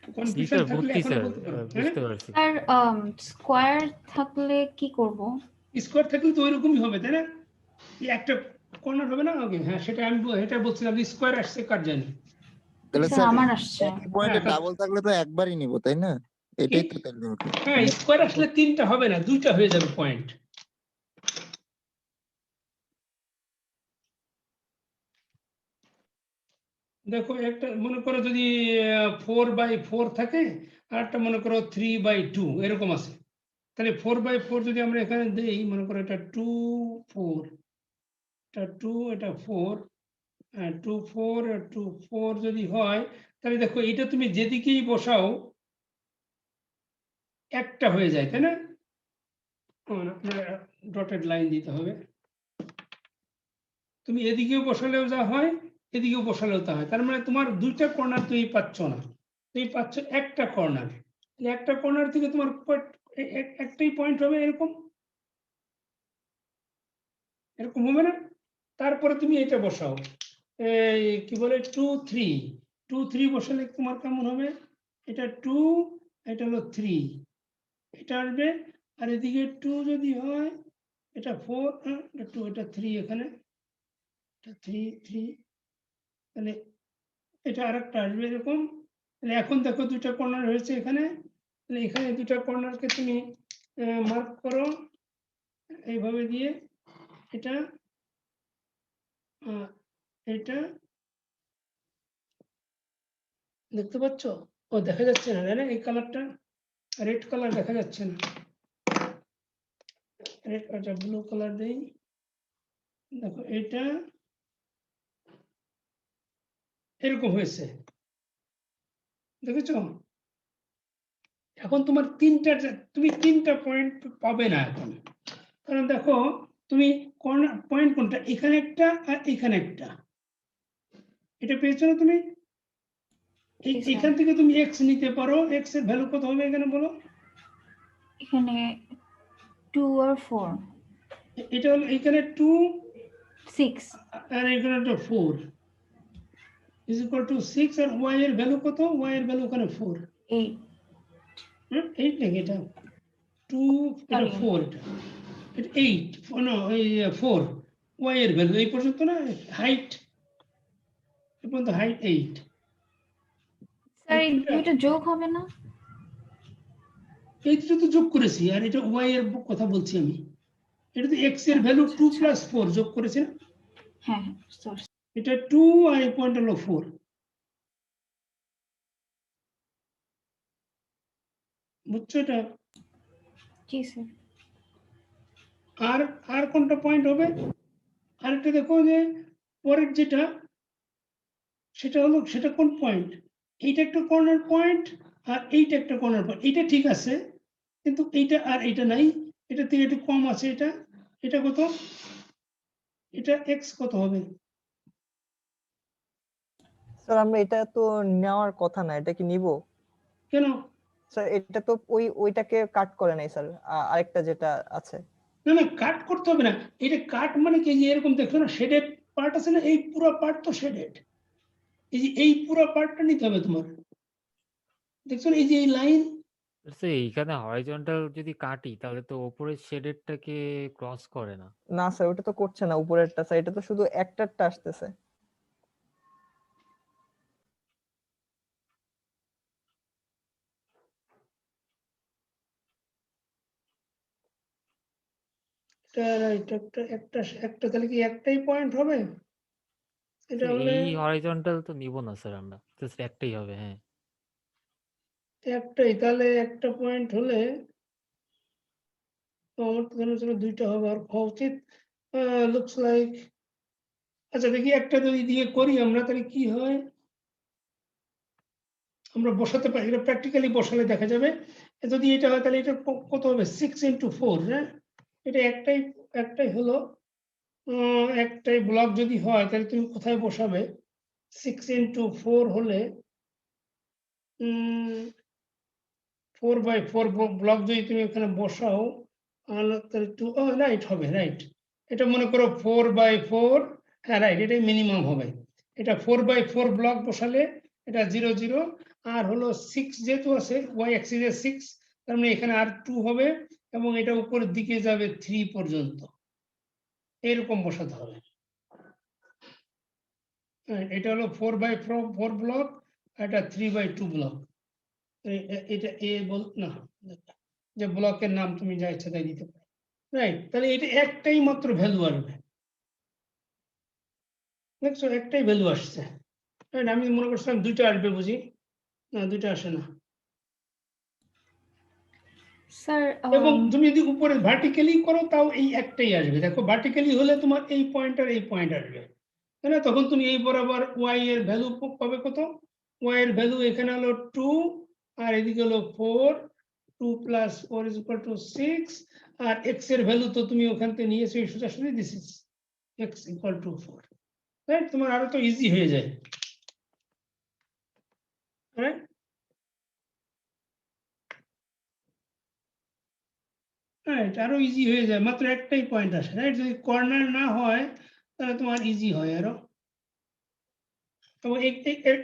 Speaker 5: জি
Speaker 1: কনফিউশন
Speaker 5: স্যার
Speaker 1: থাকলে
Speaker 5: বুঝছি
Speaker 1: এখনো
Speaker 5: স্যার,
Speaker 1: বলতে পারো। হ্যাঁ,
Speaker 5: বুঝতে পারছি।
Speaker 6: স্যার স্কোয়ার থাকলে কি করব?
Speaker 1: স্কোয়ার থাকলে তো ওইরকমই হবে তাই না, এই একটা কর্নার হবে না। ওকে, হ্যাঁ সেটা আমি এটা বলছিলাম, স্কোয়ার আসছে কার জানি।
Speaker 4: তাহলে
Speaker 6: স্যার
Speaker 4: স্যার
Speaker 6: আমার আসছে।
Speaker 4: একই পয়েন্টে
Speaker 1: হ্যাঁ,
Speaker 4: ডাবল থাকলে তো একবারই নিব তাই না? এটাই তো তাহলে ওকে।
Speaker 1: হ্যাঁ স্কোয়ার আসলে 3টা হবে না, 2টা হয়ে যাবে পয়েন্ট। দেখো একটা মনে করো যদি 4/4 থাকে, আর একটা মনে করো 3/2 এরকম আছে, তাহলে 4/4 যদি আমরা এখানে দেই, মনে করো এটা 2 4, এটা 2, এটা 4, 2 4 2 4 যদি হয়, তাহলে দেখো এটা তুমি যেদিকেই বসাও একটা হয়ে যায় তাই না। ডটেড লাইন দিতে হবে, তুমি এদিকেও বসালেও যা হয়, এদিকেও বসালেও তা হয়, তার মানে তোমার 2টা কর্নার তুমি পাচ্ছ না, তুমি পাচ্ছ একটা কর্নার। একটা কর্নার থেকে তোমার একটাই পয়েন্ট হবে, এরকম এরকম হবে না। তারপরে তুমি এটা বসাও, এই কি বলে 2 3, 2 3 বসালে তোমার কেমন হবে, এটা 2, এটা হলো 3, এটা আসবে। আর এদিকে 2 যদি হয়, এটা 4, এটা 2, এটা 3, এখানে এটা 3 3, তাহলে এটা আরেকটা আসবে এরকম। তাহলে এখন দেখো 2টা কর্নার হয়েছে এখানে, তাহলে এখানে 2টা কর্নারকে তুমি মার্ক করো এইভাবে দিয়ে, এটা এটা দেখতে পাচ্ছ? ও দেখা যাচ্ছে না না, এই কালারটা রেড কালার দেখা যাচ্ছে না, রেড, এটা ব্লু কালার দেই। দেখো এটা এরকম হয়েছে, দেখেছো? এখন তোমার তুমি 3টা পয়েন্ট পাবে না এখন, কারণ দেখো তুমি কর্নার পয়েন্ট কোনটা, এখানে একটা আর এখানে একটা, এটা পেয়েছো না তুমি? এখান থেকে তুমি এক্স নিতে পারো, এক্স এর ভ্যালু কত হবে এখানে বলো?
Speaker 6: এখানে 2 আর 4,
Speaker 1: এটা হলো এখানে 2
Speaker 6: 6,
Speaker 1: আর এখানে 4 ইজ ইকুয়াল টু 6, আর ওয়াই এর ভ্যালু কত? ওয়াই এর ভ্যালু ওখানে 4,
Speaker 6: 8।
Speaker 1: 8 নাকি এটা 2, এটা 4, এটা 8, নো এই 4, ওয়াই এর ভ্যালু এই পর্যন্ত না, হাইট এই পর্যন্ত, হাইট 8।
Speaker 6: স্যার এই দুইটা যোগ হবে না?
Speaker 1: এই দুটো তো যোগ করেছি, আর এটা ওয়াই এর কথা বলছি আমি, এটা তো এক্স এর ভ্যালু 2 + 4 যোগ করেছি না।
Speaker 6: হ্যাঁ স্যার।
Speaker 1: এটা 2 আর এই পয়েন্ট হলো 4, বুঝছো? এটা
Speaker 6: জি স্যার।
Speaker 1: আর আর কোনটা পয়েন্ট হবে? আরেকটা দেখো যে পরের যেটা সেটা হলো সেটা কোন পয়েন্ট? এইটা একটা কর্নার পয়েন্ট আর এইটা একটা কর্নার পয়েন্ট। এইটা ঠিক আছে, কিন্তু এইটা আর এইটা নাই, এটা থেকে একটু কম আছে। এটা এটা কত? এটা এক্স কত হবে?
Speaker 2: স্যার আমরা এটা তো নেওয়ার কথা না, এটা কি নিব?
Speaker 1: কেন?
Speaker 2: স্যার এটা তো ওইটাকে কাট করে নাই স্যার, আরেকটা যেটা আছে।
Speaker 1: না না, কাট করতে হবে না। এটা কাট মানে কি, যে এরকম দেখছো না শেডেড পার্ট আছে না, এই পুরো পার্ট তো শেডেড। এই যে এই পুরো পার্টটা নিতে হবে তোমার। দেখছো না এই যে এই লাইন,
Speaker 5: স্যার এইখানে হরাইজন্টাল যদি কাটি তাহলে তো উপরের শেডেরটাকে ক্রস করে না।
Speaker 2: না স্যার ওটা তো করছে না উপরেরটা স্যার, এটা তো শুধু একটারটা আসতেছে।
Speaker 1: এটা একটা একটা একটা তাহলে কি একটাই পয়েন্ট হবে? এটা
Speaker 5: স্যার
Speaker 1: হলে
Speaker 5: এই হরাইজন্টাল তো নিব না স্যার, আমরা জাস্ট একটাই হবে। হ্যাঁ
Speaker 1: একটাই, তাহলে একটা পয়েন্ট হলে তো আমার তো মনে হচ্ছে দুইটা হবে আর হওয়া উচিত। লুকস লাইক, আচ্ছা দেখি একটা যদি দিয়ে করি আমরা তাহলে কি হয়। আমরা বসাতে পারি, এটা প্র্যাকটিক্যালি বসালে দেখা যাবে। যদি এটা হয় তাহলে এটা কত হবে? 6x4। হ্যাঁ, এটা একটাই একটাই হলো। একটাই ব্লক যদি হয় তাহলে তুমি কোথায় বসাবে? 6x4 হলে 4x4 ব্লক যদি তুমি এখানে বসাও তাহলে 2 রাইট হবে, রাইট। এটা মনে করো 4x4। হ্যাঁ রাইট, এটাই মিনিমাম হবে। এটা 4x4 ব্লক বসালে এটা 0 0, আর হলো 6 যেহেতু আছে ওয়াই অ্যাক্সিসে 6, তার মানে এখানে আর 2 হবে এবং এটা উপরের দিকে যাবে 3 পর্যন্ত। এরকম বসাতে হবে। এটা হলো 4x4 ব্লক, এটা 3x2 ব্লক। এটা এ বল না, যে ব্লকের নাম তুমি যা ইচ্ছা তাই দিতে পারো। রাইট, তাহলে এটা একটাই মাত্র ভ্যালু আসবে। দেখছো একটাই ভ্যালু আসছে। রাইট, আমি মনে করছিলাম দুইটা আসবে বুঝি, না দুইটা আসে না।
Speaker 6: স্যার
Speaker 1: এবং তুমি যদি উপরে ভার্টিক্যালি করো তাও এই একটাই আসবে। দেখো ভার্টিক্যালি হলে তোমার এই পয়েন্ট আর এই পয়েন্ট আসবে, তাই না? তখন তুমি এই বরাবর ওয়াই এর ভ্যালু পাবে কত? ওয়াই এর ভ্যালু এখানে হলো 2 আর এদিকে হলো 4। 2 + 4 = 6। আর এক্স এর ভ্যালু তো তুমি ওখান থেকে নিয়েছো, এই সোজাসুজি দিস ইজ এক্স = 4। রাইট, তোমার আরো তো ইজি হয়ে যায়। রাইট, রাইট, আরো ইজি হয়ে যায়, মাত্র একটাই পয়েন্ট আসে। রাইট, যদি কর্নার না হয় তাহলে তোমার ইজি হয় আরো। তো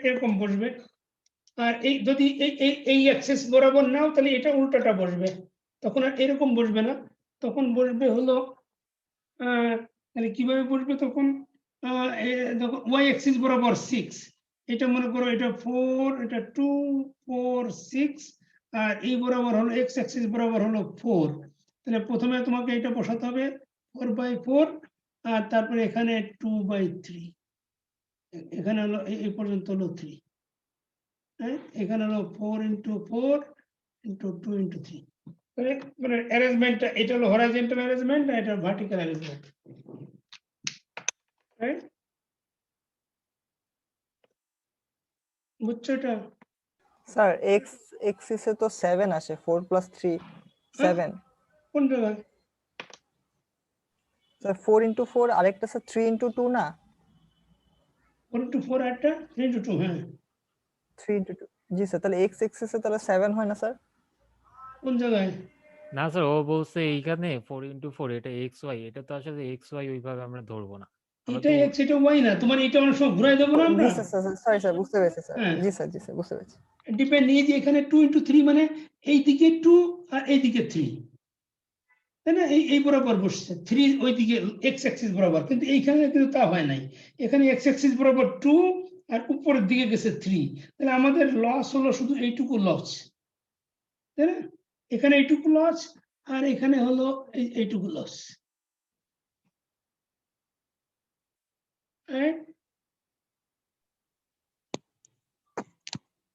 Speaker 1: এরকম বসবে। আর এই যদি এই অ্যাক্সেস বরাবর নাও তাহলে এটা উল্টাটা বসবে, তখন আর এরকম বসবে না, তখন বসবে হলো তাহলে কিভাবে বসবে তখন? দেখো ওয়াই অ্যাক্সিস বরাবর 6, এটা মনে করো এটা 4, এটা 2 4 6, আর এই বরাবর হলো এক্স অ্যাক্সিস বরাবর হলো 4। তাহলে প্রথমে তোমাকে এটা বসাতে হবে 4x4, আর তারপরে এখানে 2/3, এখানে হলো এই পর্যন্ত হলো 3। হ্যাঁ, এখানে হলো 4 × 4 × 2 × 3। মানে অ্যারেঞ্জমেন্টটা এটা হলো হরাইজন্টাল অ্যারেঞ্জমেন্ট আর এটা ভার্টিক্যাল অ্যারেঞ্জমেন্ট। রাইট, বুঝছো এটা?
Speaker 2: স্যার এক্স এক্সিসে তো 7 আসে, 4 + 3 7।
Speaker 1: কোন জায়গায়?
Speaker 2: স্যার 4 × 4 আরেকটা স্যার 3 × 2 না?
Speaker 1: 4 × 4 একটা 3 × 2। হ্যাঁ,
Speaker 2: 3 × 2 জি স্যার, তাহলে এক্স এক্সিসে তাহলে 7 হয় না স্যার?
Speaker 1: কোন জায়গায়?
Speaker 5: না স্যার, ও বলছে এইখানে 4x4 এটা এক্স ওয়াই, এটা তো আসলে এক্স ওয়াই ওইভাবে আমরা ধরবো না। আমরা
Speaker 1: এটা
Speaker 5: তো
Speaker 1: এক্স এটা ওয়াই না, তোমার এটা অনেক সময় ঘুরাই দেবো না আমরা।
Speaker 2: জি স্যার সরি স্যার, বুঝতে পেরেছি স্যার।
Speaker 1: হ্যাঁ,
Speaker 2: জি স্যার বুঝতে পেরেছি।
Speaker 1: ডিপেন্ড নিয়ে যে এখানে 2 × 3 মানে এই দিকে 2 আর এই দিকে 3, তাই না? এই বরাবর বসছে 3 ওই দিকে এক্স অ্যাক্সিস বরাবর, কিন্তু এইখানে কিন্তু তা হয় নাই। এখানে এক্স অ্যাক্সিস বরাবর 2 আর উপরের দিকে গেছে 3, তাহলে আমাদের লস হলো শুধু এইটুকু লস, তাই না? এখানে এইটুকু লস আর এখানে হলো এইটুকু লস।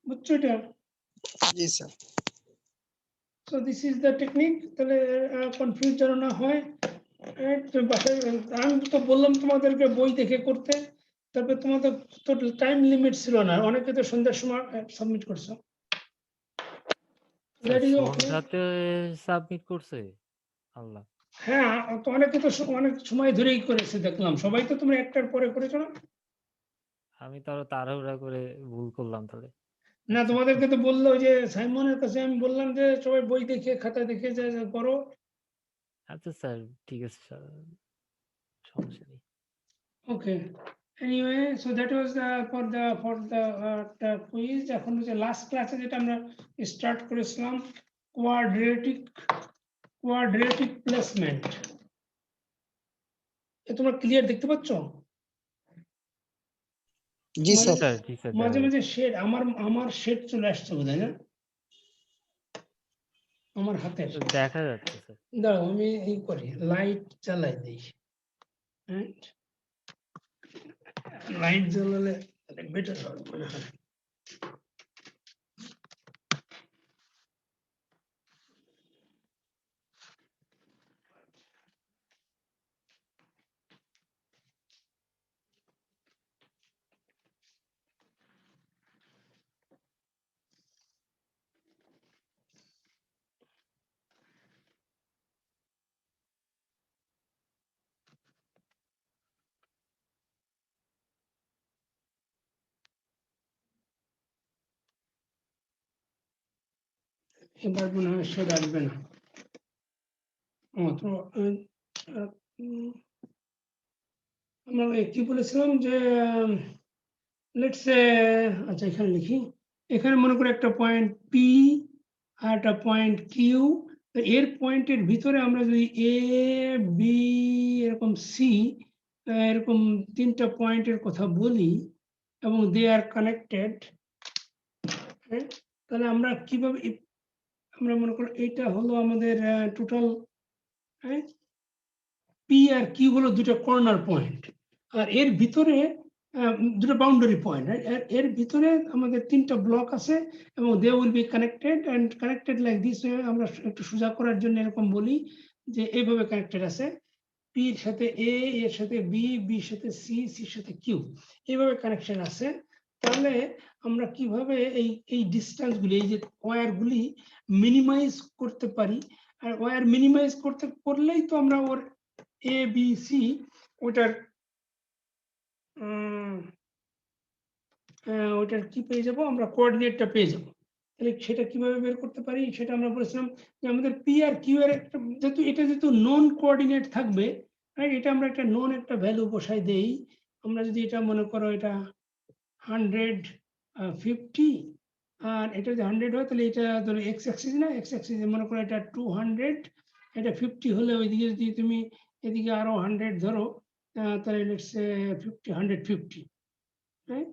Speaker 1: বুঝছো এটা?
Speaker 4: জি sir.
Speaker 1: So this is the technique. তাহলে কনফিউজ যেন না হয়। আমি তো বললাম তোমাদেরকে বই দেখে করতে, তারপরে তোমাদের তো টাইম লিমিট ছিল না, অনেকে তো সন্ধ্যার সময় সাবমিট করছো। That is okay.
Speaker 5: সন্ধ্যাতে সাবমিট করছে আল্লাহ।
Speaker 1: হ্যাঁ, তো অনেকে তো অনেক সময় ধরেই করেছে দেখলাম, সবাই তো তোমরা একটার পরে করেছো না?
Speaker 5: আমি তো আরো তাড়াহুড়া করে ভুল করলাম তাহলে।
Speaker 1: না, তোমাদেরকে তো বললো যে সাইমনের কাছে আমি বললাম যে সবাই বই দেখে খাতা দেখে যা যা করো।
Speaker 5: আচ্ছা স্যার, ঠিক আছে স্যার, সমস্যা নেই।
Speaker 1: Okay, anyway, so that was for the quiz. এখন হচ্ছে লাস্ট ক্লাসে যেটা আমরা স্টার্ট করেছিলাম, কোয়াড্রেটিক প্লেসমেন্ট। তোমরা ক্লিয়ার দেখতে পাচ্ছ?
Speaker 7: জি স্যার।
Speaker 5: স্যার জি স্যার,
Speaker 1: মাঝে মাঝে শেড, আমার শেড চলে আসছে বোধহয় না আমার হাতে।
Speaker 5: দেখা যাচ্ছে স্যার।
Speaker 1: দাঁড়াও, আমি এই করি, লাইট জ্বালাই দিই। লাইট জ্বালালে বেটার হবে মনে হয়। এবার মনে হয় শেড আসবে না। আমরা কি বলেছিলাম যে লেটস সে, আচ্ছা এখানে লিখি, এখানে মনে করে একটা পয়েন্ট পি আর একটা পয়েন্ট কিউ। এর পয়েন্টের ভিতরে আমরা যদি এ বি এরকম সি এরকম তিনটা পয়েন্টের কথা বলি এবং দে আর কানেক্টেড, তাহলে আমরা কিভাবে, আমরা মনে করি এটা হলো আমাদের টোটাল পি আর কিউ হলো দুটো কর্নার পয়েন্ট, আর এর ভিতরে দুটো বাউন্ডারি পয়েন্ট। এর ভিতরে আমাদের তিনটা ব্লক আছে এবং they will be connected and connected like this. আমরা একটু সোজা করার জন্য এরকম বলি যে এইভাবে কানেক্টেড আছে, পি এর সাথে এ, এর সাথে বি, বি এর সাথে সি, সি এর সাথে কিউ, এইভাবে কানেকশন আছে। তাহলে আমরা কিভাবে এই ডিসটেন্স গুলি, এই যে ওয়্যার গুলি মিনিমাইজ করতে পারি, আর ওয়্যার মিনিমাইজ করলেই তো আমরা ওর এ বি সি ওটার ওটার কি পেয়ে যাব, আমরা কোঅর্ডিনেটটা পেয়ে যাব। তাহলে সেটা কিভাবে বের করতে পারি, সেটা আমরা বলেছিলাম যে আমাদের পি আর কিউ এর একটা, যেহেতু নন কোঅর্ডিনেট থাকবে, এটা আমরা একটা নন একটা ভ্যালু বসাই দেই। আমরা যদি এটা মনে করো এটা 150 আর এটা যদি 100 হয়, তাহলে এটা ধরো এক্স অ্যাক্সিস না, এক্স অ্যাক্সিস মনে করো এটা 200, এটা 50 হলে ওইদিকে যদি তুমি এদিকে আরো 100 ধরো, তাহলে লেটস সে 150, হ্যাঁ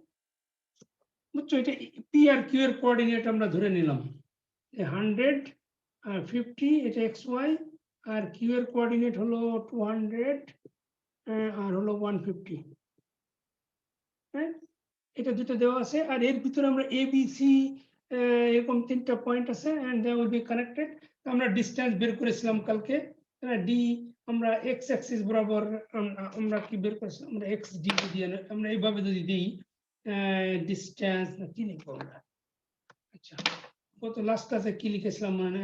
Speaker 1: বুঝছো? এটা পি আর কিউ এর কোঅর্ডিনেট আমরা ধরে নিলাম 100 আর 50, এটা এক্স ওয়াই, আর কিউ এর কোঅর্ডিনেট হলো 200 আর হলো 150, হ্যাঁ এটা দুটো দেওয়া আছে। আর এর ভিতরে আমরা এ বি সি এরকম তিনটা পয়েন্ট আছে and they will be connected. আমরা ডিসটেন্স বের করেছিলাম কালকে, ডি আমরা এক্স অ্যাক্সিস বরাবর আমরা কি বের করেছিলাম, আমরা এক্স ডি দিয়ে আমরা এইভাবে যদি দিই ডিসটেন্স কি লিখবো আমরা, আচ্ছা কত লাস্ট ক্লাসে কি লিখেছিলাম মানে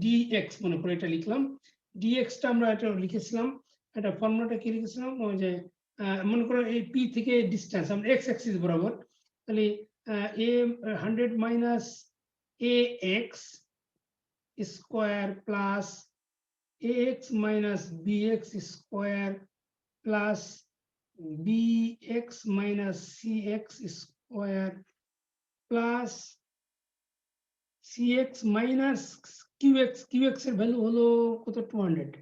Speaker 1: ডি এক্স মনে করে এটা লিখলাম, ডি এক্সটা আমরা এটা লিখেছিলাম, এটা ফর্মুলাটা কি লিখেছিলাম ওই যে মনে করো এই পি থেকে ডিসটেন্স আমরা এক্স অ্যাক্সিস বরাবর, তাহলে A 100 minus A X square plus A X minus B X square plus B X minus C X square plus C X minus Q X এর ভ্যালু হলো কত 200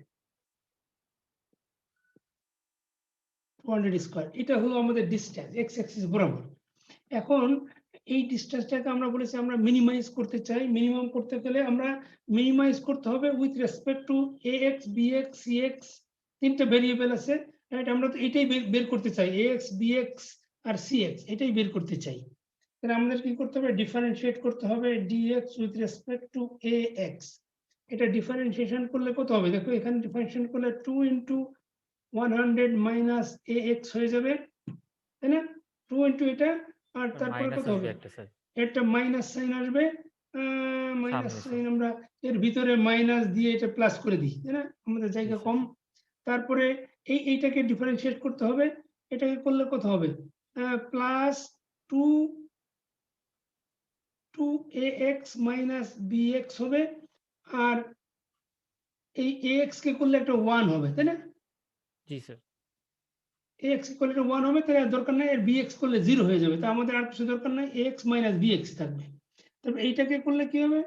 Speaker 1: স্কোয়ার। এটা হলো আমাদের ডিসটেন্স এক্স অ্যাক্সিস বরাবর। এখন এই ডিসটেন্সটাকে আমরা বলেছি আমরা মিনিমাইজ করতে চাই, মিনিমাম করতে গেলে আমরা মিনিমাইজ করতে হবে with respect to A X B X C X, তিনটা ভেরিয়েবল আছে, রাইট? আমরা তো এটাই বের করতে চাই, এ এক্স বি এক্স আর সি এক্স, এটাই বের করতে চাই। তাহলে আমাদের কি করতে হবে, ডিফারেন্সিয়েট করতে হবে D X with respect to A X, এটা ডিফারেন্সিয়েশন করলে কত হবে? দেখো এখানে ডিফারেন্সিয়েশন করলে 2 ইন্টু 100 মাইনাস ax হয়ে যাবে, তাই না? 2 ইন্টু এটা, আর তারপরে
Speaker 5: মাইনাস
Speaker 1: কত
Speaker 5: আসবে
Speaker 1: হবে?
Speaker 5: একটা স্যার
Speaker 1: একটা মাইনাস সাইন আসবে, মাইনাস
Speaker 5: সামনে,
Speaker 1: সাইন
Speaker 5: স্যার।
Speaker 1: আমরা এর ভিতরে মাইনাস দিয়ে এটা প্লাস করে দিই, তাই না? আমাদের জায়গা
Speaker 5: স্যার।
Speaker 1: কম। তারপরে এইটাকে ডিফারেন্সিয়েট করতে হবে, এটাকে করলে কত হবে? প্লাস 2ax মাইনাস bx হবে, আর এই ax কে করলে একটা 1 হবে, তাই না?
Speaker 5: জি স্যার।
Speaker 1: ax করলে একটা 1 হবে, তাহলে আর দরকার নাই, আর bx করলে 0 হয়ে যাবে, তা আমাদের আর কিছু দরকার নাই, ax মাইনাস bx থাকবে। তারপর এইটাকে করলে কি হবে?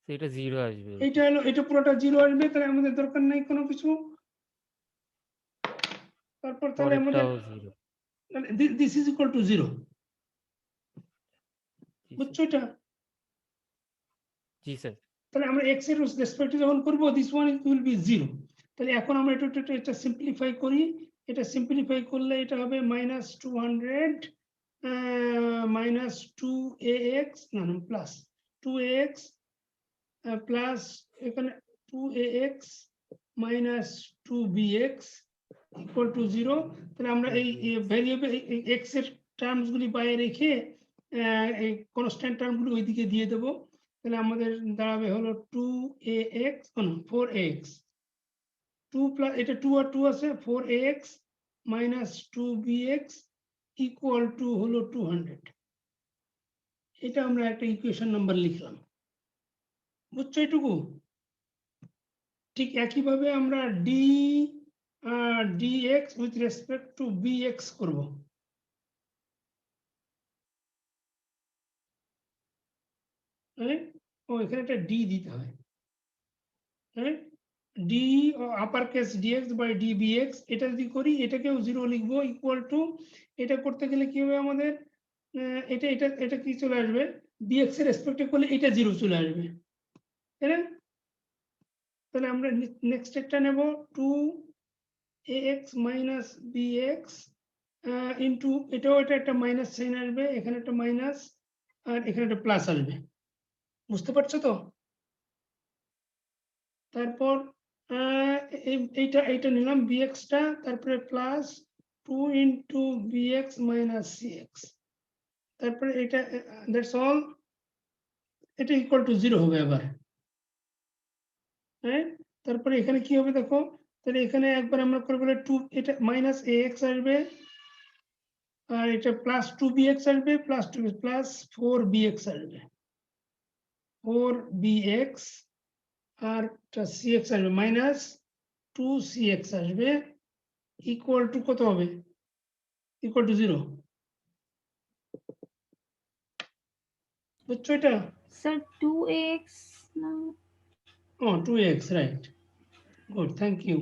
Speaker 5: তো এটা 0 আসবে।
Speaker 1: এটা হলো, এটা পুরোটা 0 আসবে, তাহলে আমাদের দরকার নাই কোনো কিছু। তারপর তাহলে আমাদের
Speaker 5: পরেরটাও 0।
Speaker 1: দিস ইজ ইকুয়াল টু 0,
Speaker 5: জি
Speaker 1: বুঝছো
Speaker 5: স্যার।
Speaker 1: এটা?
Speaker 5: জি স্যার।
Speaker 1: তাহলে আমরা x এর রেসপেক্টে যখন করব, দিস ওয়ান উইল বি 0। তাহলে এখন আমরা এটা সিম্পলিফাই করি, এটা সিম্পলিফাই করলে এটা হবে মাইনাস 200 মাইনাস 2ax, না না প্লাস 2ax প্লাস এখানে 2ax minus 2bx equal to 0। তাহলে আমরা এই ভ্যারিয়েবল x এর টার্মস গুলি বাইরে রেখে এই কনস্ট্যান্ট টার্ম গুলো ওইদিকে দিয়ে দেবো। তাহলে আমাদের দাঁড়াবে হলো 2ax, 4ax, 2 প্লাস এটা 2 আর 2 আছে, 4ax minus 2bx equal to হলো 200। এটা আমরা একটা ইকুয়েশন নাম্বার লিখলাম, বুঝছো এটুকু? ঠিক একইভাবে আমরা dx with respect two bx করব। ও এখানে একটা d দিতে হয়, হ্যাঁ, d upper case dx by dbx, এটা যদি করি এটাকেও 0 লিখবো, ইকুয়াল টু, এটা করতে গেলে কি হবে আমাদের? এটা এটা এটা কি চলে আসবে? bx এর রেসপেক্টে করলে এটা 0 চলে আসবে, তাই না? তাহলে আমরা নেক্সট একটা নেব 2ax মাইনাস bx ইন্টু, এটাও এটা একটা মাইনাস সাইন আসবে, এখানে একটা মাইনাস আর এখানে একটা প্লাস আসবে, বুঝতে পারছো তো? তারপর এইটা নিলাম bx টা, তারপরে plus 2 into bx minus cx, তারপরে এটা, দ্যাটস অল। এটা ইকুয়াল টু 0 হবে আবার, হ্যাঁ। তারপরে এখানে কি হবে দেখো, তাহলে এখানে একবার আমরা করে বলে 2, এটা মাইনাস ax আসবে, আর এটা প্লাস 2bx আসবে, প্লাস 2 প্লাস 4bx আসবে, 4bx, আর cx আসবে মাইনাস 2cx আসবে, ইকুয়াল টু কত হবে? ইকুয়াল টু 0, বুঝছো এটা?
Speaker 6: Sir, 2ax. No.
Speaker 1: Oh, 2x, right. Good, thank you.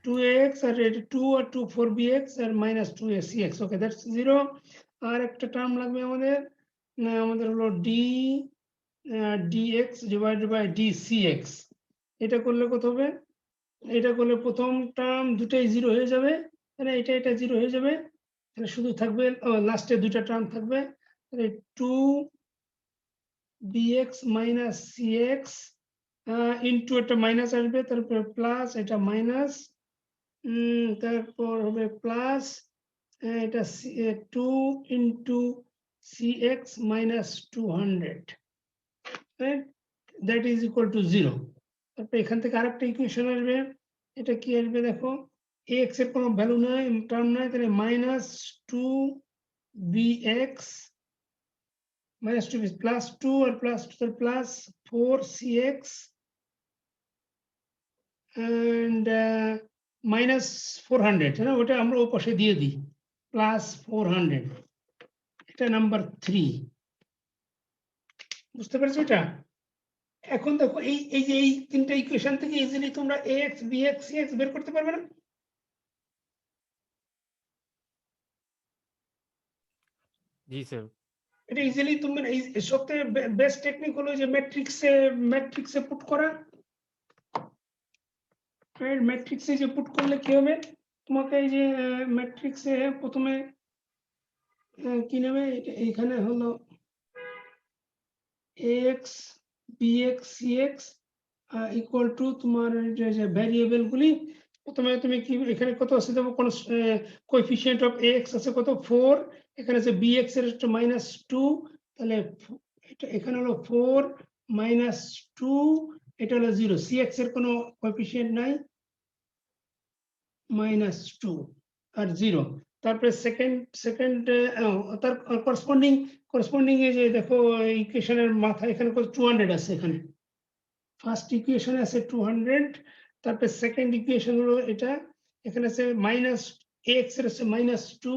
Speaker 1: 2x R 2 R 2 4bx R minus 2cx. Okay, that's 0. আর একটা term লাগবে আমাদের, আমাদের হলো dx divided by dcx. এটা করলে কত হবে? এটা করলে প্রথম টার্ম দুটাই 0 হয়ে যাবে, তাহলে এটা 0 হয়ে যাবে, তাহলে শুধু থাকবে লাস্টে দুটা টার্ম থাকবে, তাহলে 2bx minus cx ইনটু একটা মাইনাস আসবে, তারপরে প্লাস, এটা মাইনাস, তারপর হবে প্লাস, এটা 2 into cx minus 200, right? That is equal to 0. তারপর এখান থেকে আরেকটা ইকুয়েশন আসবে, এটা কি আসবে দেখো, x এর কোনো ভ্যালু নাই, টার্ম নাই, তাহলে minus 2bx minus 2 is plus 2 or plus 2 plus 4cx and minus 400, না ওটা আমরা ও পাশে দিয়ে দিই, প্লাস 400, এটা নাম্বার 3, বুঝতে পেরেছো এটা? এখন দেখো এই যে এই তিনটা ইকুয়েশন থেকে ইজিলি তোমরা ax bx cx বের করতে পারবে না?
Speaker 5: জি স্যার।
Speaker 1: এটা ইজিলি তোমরা, এই সবথেকে বেস্ট টেকনিক হলো যে ম্যাট্রিক্সে পুট করা। ম্যাট্রিক্সে যে পুট করলে কি হবে, তোমাকে এই যে ম্যাট্রিক্সে প্রথমে কি নেবে, এখানে হলো x bx cx equal to তোমার ভ্যারিয়েবল গুলি প্রথমে তুমি কি এখানে কত আছে দেখো কোন কোএফিসিয়েন্ট অফ ax আছে কত 4 এখানে আছে bx এর -2 তাহলে এটা এখানে হলো 4 -2 এটা হলো 0 cx এর কোনো কোএফিসিয়েন্ট নাই -2 আর 0 তারপরে সেকেন্ড তার করসপন্ডিং এ যে দেখো ইকুয়েশনের মাথায় এখানে কত 200 আছে এখানে ফার্স্ট ইকুয়েশন আছে 200 তারপরে সেকেন্ড ইকুয়েশন হলো এটা এখানে আছে ax এর আছে -2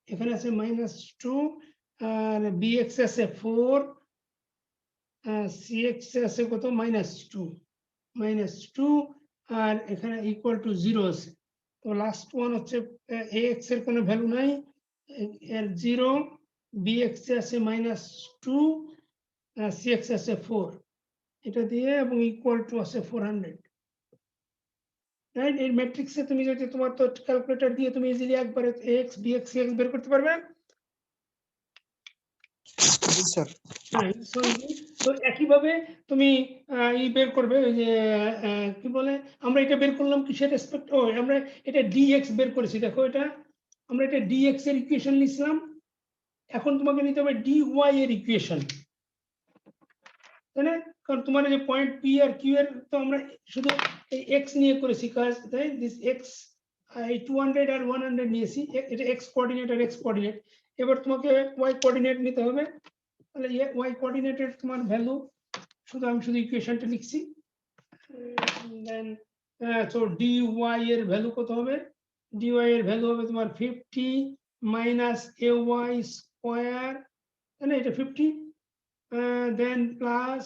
Speaker 1: এখানে আছে -2 আর bx আছে 4 cx আছে কত -2 আর এখানে ইকুয়াল টু 0 আছে তো লাস্ট ওয়ান হচ্ছে ax এর কোনো ভ্যালু নাই এর 0 bx আছে -2 cx আছে 4 এটা দিয়ে এবং ইকুয়াল টু আছে 400 রাইট এই ম্যাট্রিক্সে তুমি যদি তোমার তো ক্যালকুলেটর দিয়ে তুমি ইজিলি একবারে ax bx cx বের করতে পারবে
Speaker 7: জি স্যার।
Speaker 1: তো একইভাবে তুমি ই বের করবে ওই যে কি বলে আমরা এটা বের করলাম কিসের রেসপেক্ট আমরা এটা dx বের করেছি দেখো এটা আমরা এটা dx এর ইকুয়েশন লিখলাম এখন তোমাকে নিতে হবে dy এর ইকুয়েশন তাই না কারণ তোমার যে পয়েন্ট p আর q এর তো আমরা শুধু এই x নিয়ে করেছি কাজ তাই দিস x এই 200 আর 100 নিয়েছি এটা x কোঅর্ডিনেট আর x কোঅর্ডিনেট এবার তোমাকে y কোঅর্ডিনেট নিতে হবে তাহলে y কোঅর্ডিনেটের তোমার ভ্যালু আমি শুধু ইকুয়েশনটা লিখছি দেন সো dy এর ভ্যালু কত হবে dy এর ভ্যালু হবে তোমার 50 মাইনাস ay স্কয়ার তাহলে এটা 50 দেন plus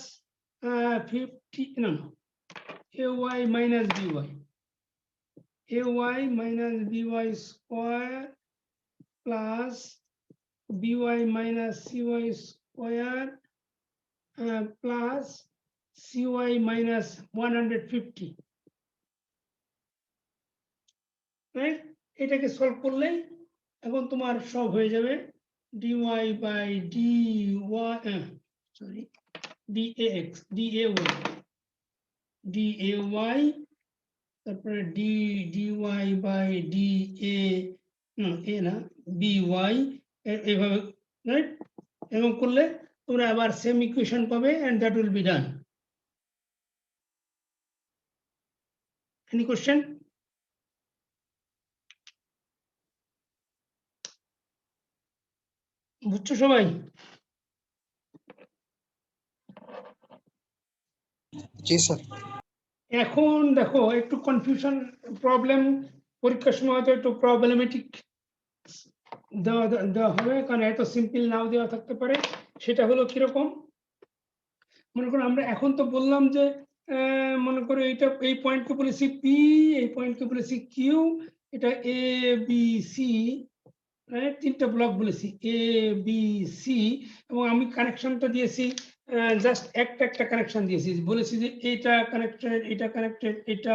Speaker 1: 50 no ay minus by square plus by minus cy square plus cy minus 150 right এটাকে সলভ করলে এখন তোমার সব হয়ে যাবে dy by dy sorry dax day তারপরে dy by da না by এইভাবে রাইট এবং করলে তোমরা আবার সেম ইকুয়েশন পাবে and that will be done any question বুঝছো সবাই
Speaker 7: জি স্যার।
Speaker 1: এখন দেখো একটু কনফিউশন প্রবলেম পরীক্ষার সময় হয়তো একটু প্রবলেমেটিক দেওয়া হবে কারণ এত সিম্পল নাও দেওয়া থাকতে পারে সেটা হলো কিরকম মনে করো আমরা এখন তো বললাম যে মনে করো এইটা এই পয়েন্টকে বলেছি পি এই পয়েন্টকে বলেছি কিউ এটা এ বি সি তিনটা ব্লক বলেছি এ বি সি এবং আমি কানেকশনটা দিয়েছি জাস্ট একটা কানেকশন দিয়েছি বলেছি যে এটা কানেক্টেড এটা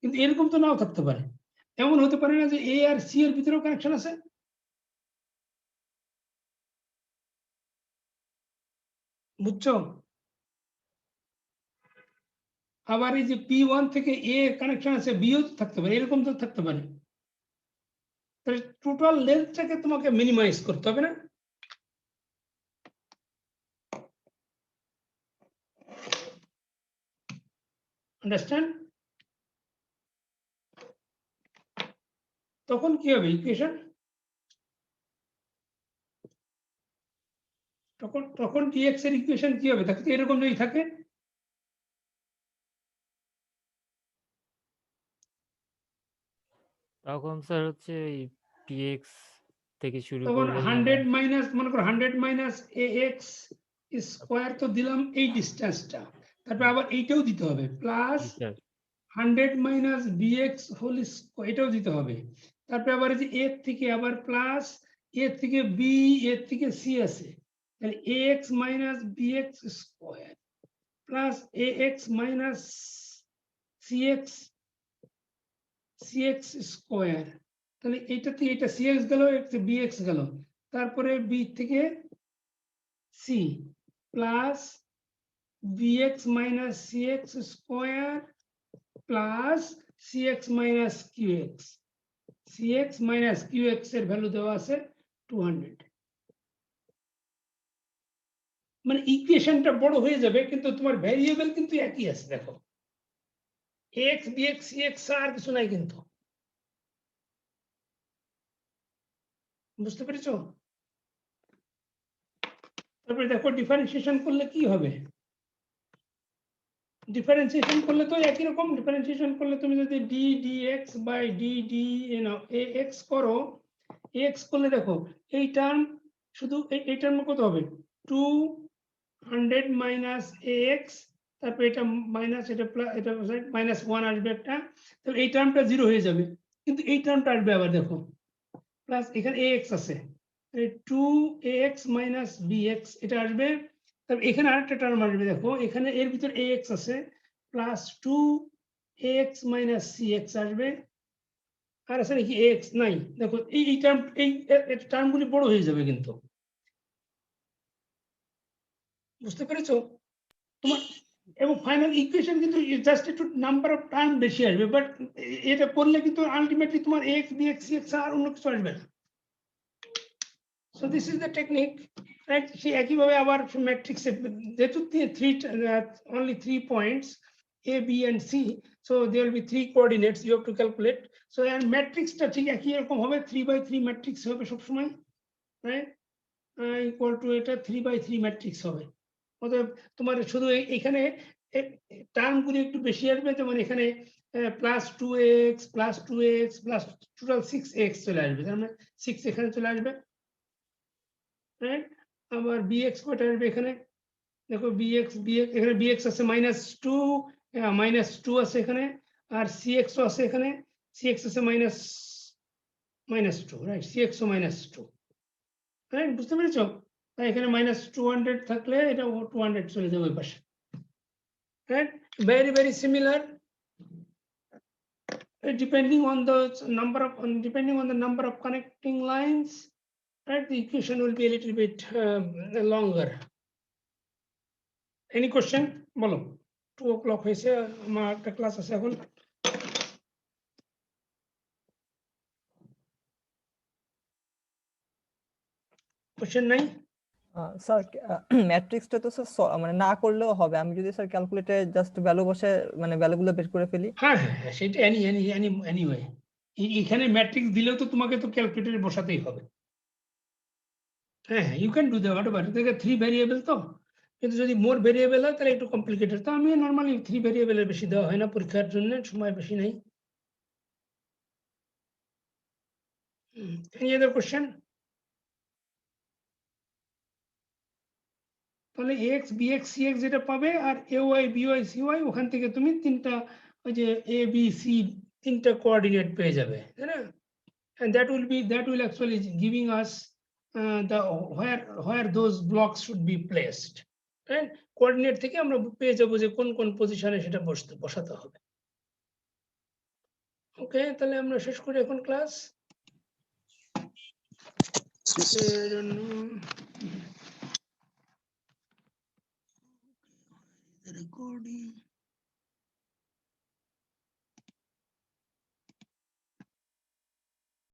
Speaker 1: কিন্তু এরকম তো নাও থাকতে পারে এমন হতে পারে না যে এ আর সি এর ভিতরেও কানেকশন আছে বুঝছো আবার এই যে P1 থেকে A এর কানেকশন আছে বিও থাকতে পারে এরকম তো থাকতে পারে তাহলে টোটাল লেন্থটাকে তোমাকে মিনিমাইজ করতে হবে না আন্ডারস্ট্যান্ড তখন কি হবে ইকুয়েশন তখন dx এর ইকুয়েশন কি হবে তাকে এরকম যদি থাকে
Speaker 5: তখন স্যার হচ্ছে এই px থেকে শুরু
Speaker 1: তখন
Speaker 5: করে
Speaker 1: 100 মাইনাস মনে করো 100 মাইনাস ax স্কয়ার তো দিলাম এই ডিসটেন্সটা তারপর আবার এইটাও দিতে হবে প্লাস
Speaker 5: জি sir
Speaker 1: 100 minus bx whole square এটাও দিতে হবে তারপর আবার এই যে a থেকে আবার প্লাস a থেকে b a থেকে c আছে তাহলে ax minus bx square plus ax minus cx square তাহলে এইটা থেকে এটা cx গেল একটা bx গেল তারপরে b থেকে c plus bx minus cx square plus cx minus qx. cx minus qx এর ভ্যালু দেওয়া আছে 200। মানে ইকুয়েশনটা বড় হয়ে যাবে কিন্তু তোমার ভ্যারিয়েবল কিন্তু একই আছে। দেখো x bx cx আর কিছু নাই কিন্তু, বুঝতে পেরেছো? তারপরে দেখো ডিফারেন্সিয়েশন করলে কি হবে। ডিফারেন্সিয়েশন করলে তো একই রকম। ডিফারেন্সিয়েশন করলে তুমি যদি d dx by d d ax করো, ax করলে দেখো এই টার্ম শুধু এই টার্ম কত হবে 200 মাইনাস ax, তারপর এটা মাইনাস এটা প্লাস এটা মাইনাস 1 আসবে একটা, তো এই টার্মটা 0 হয়ে যাবে। কিন্তু এই টার্মটা আসবে আবার দেখো প্লাস এখানে ax আছে 2ax মাইনাস bx এটা আসবে। তারপর এখানে আরেকটা টার্ম আসবে দেখো এখানে এর ভিতর ax আছে প্লাস 2ax মাইনাস cx আসবে। আর আছে নাকি ax নাই, দেখো এই টার্ম এই টার্মগুলি বড় হয়ে যাবে কিন্তু, বুঝতে পেরেছো তোমার? এবং ফাইনাল ইকুয়েশন কিন্তু জাস্ট একটু নাম্বার অফ টার্ম বেশি আসবে, বাট এটা করলে কিন্তু আলটিমেটলি তোমার ax bx cx আর অন্য কিছু আসবে না। So this is the technique, right? See, একইভাবে আবার ম্যাট্রিক্সে যেহেতু only 3 points A, B and C, so there will be 3 coordinates you have to calculate. So and ম্যাট্রিক্সটা ঠিক একই রকম হবে 3/3 ম্যাট্রিক্স হবে সব সময়, right? Equal to এটা 3/3 ম্যাট্রিক্স হবে। অতএব তোমার শুধু এখানে টার্মগুলি একটু বেশি আসবে, যেমন এখানে plus 2x plus total 6x চলে আসবে, তার মানে 6 এখানে চলে আসবে। আবার bx কত আসবে এখানে দেখো bx এখানে bx আছে -2 আছে এখানে, আর cx ও আছে এখানে, cx আছে -2, রাইট? cx ও -2, রাইট? বুঝতে পেরেছো? তাই এখানে -200 থাকলে এটা 200 চলে যাবে ওই পাশে, right? very similar, depending on the number of connecting lines, right? The equation will be a little bit longer. Any question? বলো, 2 o'clock হয়েছে, আমার একটা ক্লাস আছে এখন। কোশ্চেন নাই?
Speaker 2: স্যার ম্যাট্রিক্সটা তো স্যার মানে না করলেও হবে, আমি যদি স্যার ক্যালকুলেটরে জাস্ট ভ্যালু বসে মানে ভ্যালুগুলো বের করে ফেলি।
Speaker 1: হ্যাঁ সেটা এনিওয়ে এখানে ম্যাট্রিক্স দিলেও তো তোমাকে তো ক্যালকুলেটরে বসাতেই হবে। হ্যাঁ you can do that whatever, দেখো 3 ভেরিয়েবল তো, কিন্তু যদি মোর ভেরিয়েবল হয় তাহলে একটু কমপ্লিকেটেড। তো আমি নরমালি 3 ভেরিয়েবলের বেশি দেওয়া হয় না পরীক্ষার জন্য, সময় বেশি নাই। Any other question? তাহলে x bx cx যেটা পাবে আর ay by cy ওখান থেকে তুমি তিনটা ওই যে a b c তিনটা কোঅর্ডিনেট পেয়ে যাবে, তাই না? and that will actually giving us the where those blocks should be placed, right? Coordinate থেকে আমরা পেয়ে যাবো যে কোন কোন পজিশনে সেটা বসাতে হবে। ওকে, তাহলে আমরা শেষ করি এখন ক্লাস। Recording.